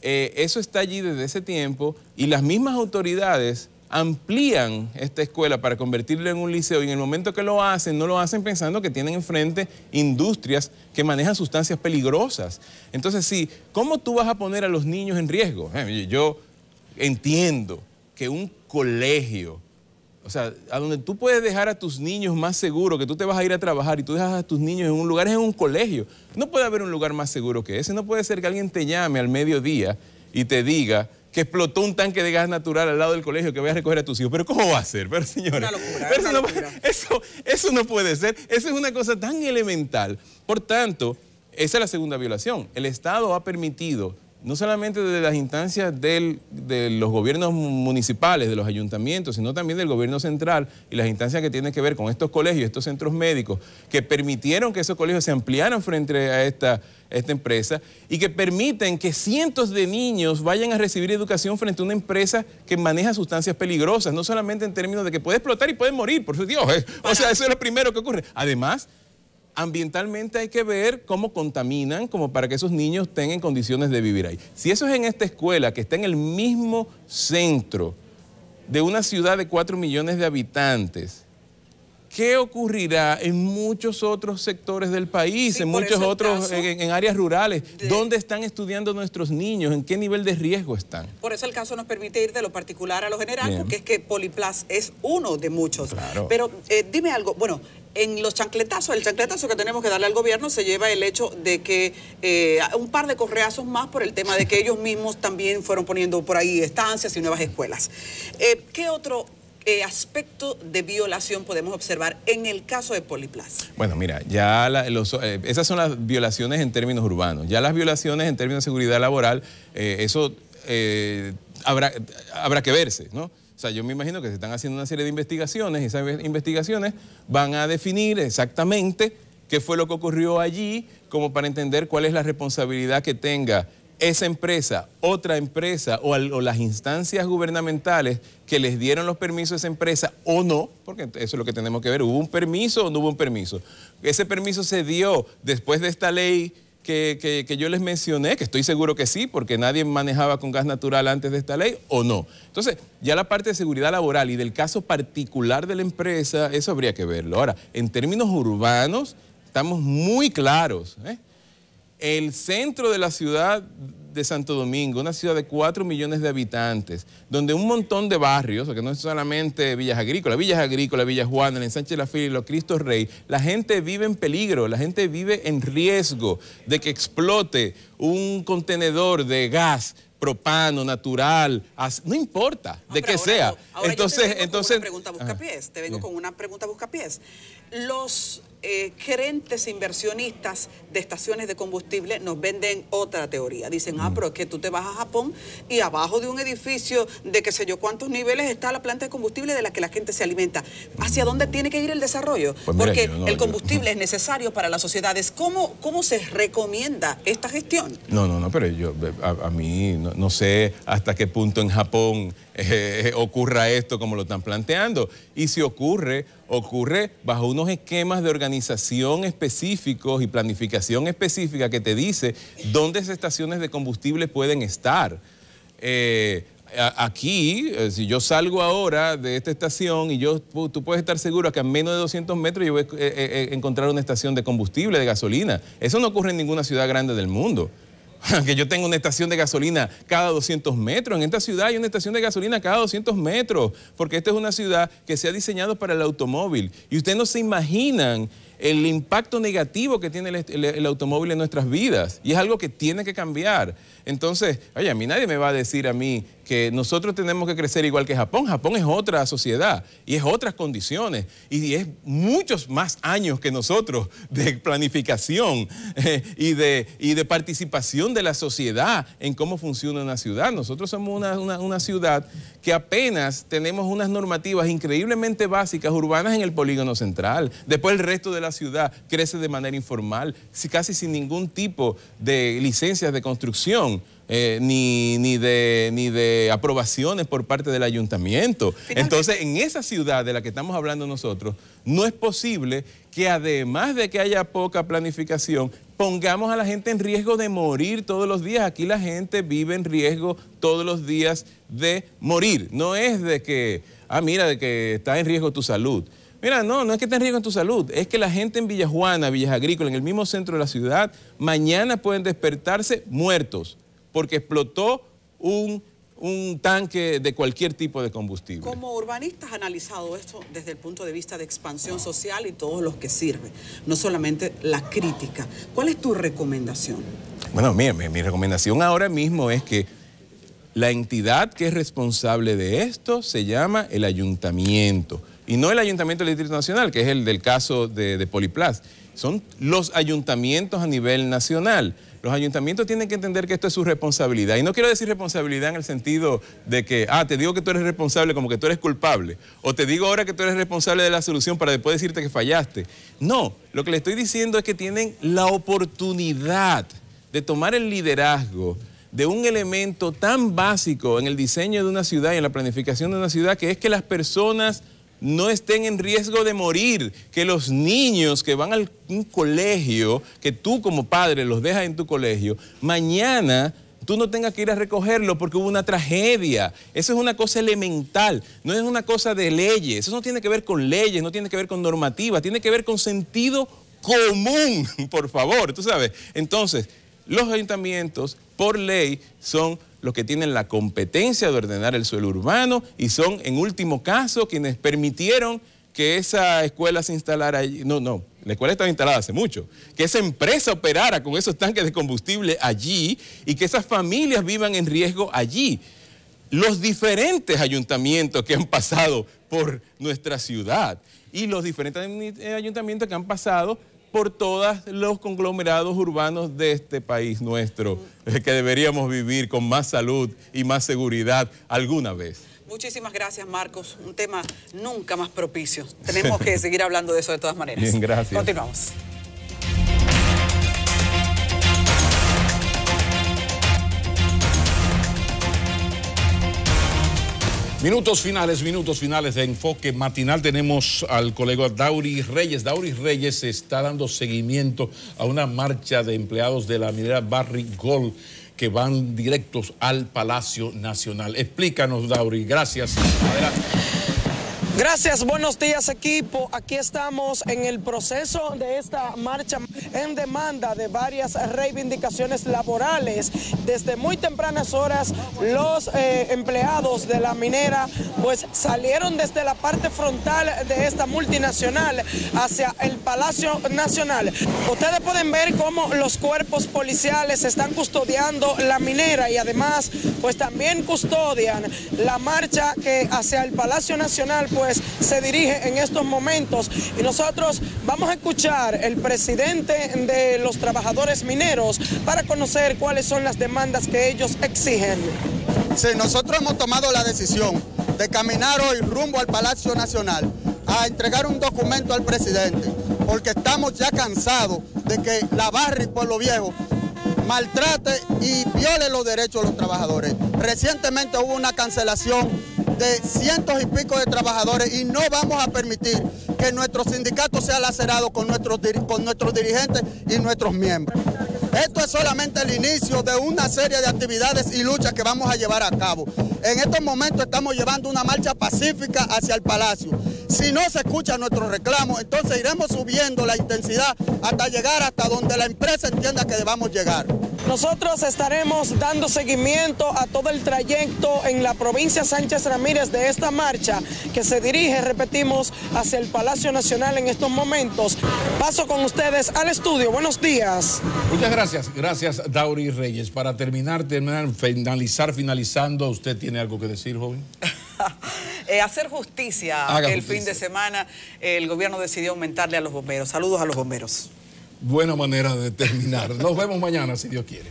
eso está allí desde ese tiempo y las mismas autoridades amplían esta escuela para convertirla en un liceo y en el momento que lo hacen, no lo hacen pensando que tienen enfrente industrias que manejan sustancias peligrosas. Entonces, sí, ¿cómo tú vas a poner a los niños en riesgo? Yo entiendo que un colegio, o sea, a donde tú puedes dejar a tus niños más seguros, que tú te vas a ir a trabajar y tú dejas a tus niños en un lugar, es en un colegio. No puede haber un lugar más seguro que ese. No puede ser que alguien te llame al mediodía y te diga que explotó un tanque de gas natural al lado del colegio que voy a recoger a tus hijos. ¿Pero cómo va a ser? Pero señores, eso no puede ser. Eso es una cosa tan elemental. Por tanto, esa es la segunda violación. El Estado ha permitido, no solamente desde las instancias de los gobiernos municipales, de los ayuntamientos, sino también del gobierno central y las instancias que tienen que ver con estos colegios, estos centros médicos, que permitieron que esos colegios se ampliaran frente a esta empresa y que permiten que cientos de niños vayan a recibir educación frente a una empresa que maneja sustancias peligrosas, no solamente en términos de que puede explotar y puede morir, por Dios. O sea, eso es lo primero que ocurre. Además, ambientalmente hay que ver cómo contaminan, como para que esos niños tengan condiciones de vivir ahí. Si eso es en esta escuela, que está en el mismo centro de una ciudad de 4 millones de habitantes, ¿qué ocurrirá en muchos otros sectores del país, en muchos otros, en áreas rurales? ¿Dónde están estudiando nuestros niños? ¿En qué nivel de riesgo están? Por eso el caso nos permite ir de lo particular a lo general, Bien. porque es que Poliplas es uno de muchos. Claro. Pero dime algo, bueno, en los chancletazos, el chancletazo que tenemos que darle al gobierno se lleva el hecho de que un par de correazos más por el tema de que ellos mismos también fueron poniendo por ahí estancias y nuevas escuelas. ¿Qué otro aspecto de violación podemos observar en el caso de Poliplas? Bueno, mira, ya esas son las violaciones en términos urbanos. Ya las violaciones en términos de seguridad laboral, eso habrá que verse, ¿no? O sea, yo me imagino que se están haciendo una serie de investigaciones y esas investigaciones van a definir exactamente qué fue lo que ocurrió allí, como para entender cuál es la responsabilidad que tenga esa empresa, otra empresa o las instancias gubernamentales que les dieron los permisos a esa empresa o no, porque eso es lo que tenemos que ver, ¿hubo un permiso o no hubo un permiso? Ese permiso se dio después de esta ley que yo les mencioné, que estoy seguro que sí, porque nadie manejaba con gas natural antes de esta ley, o no. Entonces, ya la parte de seguridad laboral y del caso particular de la empresa, eso habría que verlo. Ahora, en términos urbanos, estamos muy claros, El centro de la ciudad de Santo Domingo, una ciudad de 4 millones de habitantes, donde un montón de barrios, que no es solamente Villas Agrícolas, Villa Juana, el Ensanche de la Fila y los Cristo Rey, la gente vive en peligro, la gente vive en riesgo de que explote un contenedor de gas propano, natural, no importa de qué sea. Ahora entonces, te vengo con una pregunta buscapiés. Los gerentes inversionistas de estaciones de combustible nos venden otra teoría. Dicen, pero es que tú te vas a Japón y abajo de un edificio de qué sé yo cuántos niveles está la planta de combustible de la que la gente se alimenta. ¿Hacia dónde tiene que ir el desarrollo? Pues mira, porque el combustible es necesario para las sociedades. ¿Cómo se recomienda esta gestión? No, pero a mí no sé hasta qué punto en Japón ocurra esto como lo están planteando. Y si ocurre bajo unos esquemas de organización específicos y planificación específica que te dice dónde esas estaciones de combustible pueden estar. Aquí, si yo salgo ahora de esta estación y tú puedes estar seguro que a menos de 200 metros yo voy a encontrar una estación de combustible, de gasolina. Eso no ocurre en ninguna ciudad grande del mundo. Que yo tenga una estación de gasolina cada 200 metros. En esta ciudad hay una estación de gasolina cada 200 metros, porque esta es una ciudad que se ha diseñado para el automóvil. Y ustedes no se imaginan el impacto negativo que tiene el automóvil en nuestras vidas. Y es algo que tiene que cambiar. Entonces, oye, a mí nadie me va a decir a mí que nosotros tenemos que crecer igual que Japón. Japón es otra sociedad y es otras condiciones y es muchos más años que nosotros de planificación y de participación de la sociedad en cómo funciona una ciudad. Nosotros somos una ciudad que apenas tenemos unas normativas increíblemente básicas urbanas en el polígono central. Después el resto de la ciudad crece de manera informal, casi sin ningún tipo de licencias de construcción. Ni de aprobaciones por parte del ayuntamiento. Entonces, en esa ciudad de la que estamos hablando nosotros, no es posible que además de que haya poca planificación, pongamos a la gente en riesgo de morir todos los días. Aquí la gente vive en riesgo todos los días de morir. No es de que, mira, de que está en riesgo tu salud. Mira, no es que esté en riesgo en tu salud, es que la gente en Villa Juana, Villas Agrícolas, en el mismo centro de la ciudad, mañana pueden despertarse muertos, porque explotó un tanque de cualquier tipo de combustible. Como urbanista has analizado esto desde el punto de vista de expansión social y todos los que sirve, no solamente la crítica. ¿Cuál es tu recomendación? Bueno, mira, mi recomendación ahora mismo es que la entidad que es responsable de esto se llama el ayuntamiento. Y no el ayuntamiento del Distrito Nacional, que es el del caso de Poliplas. Son los ayuntamientos a nivel nacional. Los ayuntamientos tienen que entender que esto es su responsabilidad. Y no quiero decir responsabilidad en el sentido de que, te digo que tú eres responsable como que tú eres culpable. O te digo ahora que tú eres responsable de la solución para después decirte que fallaste. No, lo que le estoy diciendo es que tienen la oportunidad de tomar el liderazgo de un elemento tan básico en el diseño de una ciudad y en la planificación de una ciudad, que es que las personas no estén en riesgo de morir, que los niños que van a un colegio, que tú como padre los dejas en tu colegio, mañana tú no tengas que ir a recogerlo porque hubo una tragedia. Eso es una cosa elemental, no es una cosa de leyes. Eso no tiene que ver con leyes, no tiene que ver con normativas, tiene que ver con sentido común, por favor, tú sabes. Entonces, los ayuntamientos, por ley, son los que tienen la competencia de ordenar el suelo urbano y son, en último caso, quienes permitieron que esa escuela se instalara allí. No, la escuela estaba instalada hace mucho. Que esa empresa operara con esos tanques de combustible allí y que esas familias vivan en riesgo allí. Los diferentes ayuntamientos que han pasado por nuestra ciudad y los diferentes ayuntamientos que han pasado por todos los conglomerados urbanos de este país nuestro, que deberíamos vivir con más salud y más seguridad alguna vez. Muchísimas gracias, Marcos. Un tema nunca más propicio. Tenemos que seguir hablando de eso de todas maneras. Bien, gracias. Continuamos. Minutos finales de Enfoque Matinal. Tenemos al colega Dauri Reyes. Dauri Reyes está dando seguimiento a una marcha de empleados de la minera Barrick Gold que van directos al Palacio Nacional. Explícanos, Dauri. Gracias. Adelante. Gracias, buenos días equipo. Aquí estamos en el proceso de esta marcha en demanda de varias reivindicaciones laborales. Desde muy tempranas horas los empleados de la minera pues salieron desde la parte frontal de esta multinacional hacia el Palacio Nacional. Ustedes pueden ver cómo los cuerpos policiales están custodiando la minera y además pues también custodian la marcha que hacia el Palacio Nacional pues se dirige en estos momentos. Y nosotros vamos a escuchar el presidente de los trabajadores mineros para conocer cuáles son las demandas que ellos exigen. Sí, nosotros hemos tomado la decisión de caminar hoy rumbo al Palacio Nacional a entregar un documento al presidente, porque estamos ya cansados de que la Barrick Pueblo Viejo maltrate y viole los derechos de los trabajadores. Recientemente hubo una cancelación de cientos y pico de trabajadores y no vamos a permitir que nuestro sindicato sea lacerado con nuestros dirigentes y nuestros miembros. Esto es solamente el inicio de una serie de actividades y luchas que vamos a llevar a cabo. En estos momentos estamos llevando una marcha pacífica hacia el Palacio. Si no se escucha nuestro reclamo, entonces iremos subiendo la intensidad hasta llegar hasta donde la empresa entienda que debamos llegar. Nosotros estaremos dando seguimiento a todo el trayecto en la provincia Sánchez Ramírez de esta marcha que se dirige, repetimos, hacia el Palacio Nacional en estos momentos. Paso con ustedes al estudio. Buenos días. Muchas gracias. Gracias, Dauri Reyes. Para finalizando, ¿usted tiene algo que decir, joven? Hacer justicia. Fin de semana el gobierno decidió aumentarle a los bomberos. Saludos a los bomberos. Buena manera de terminar. Nos vemos mañana, si Dios quiere.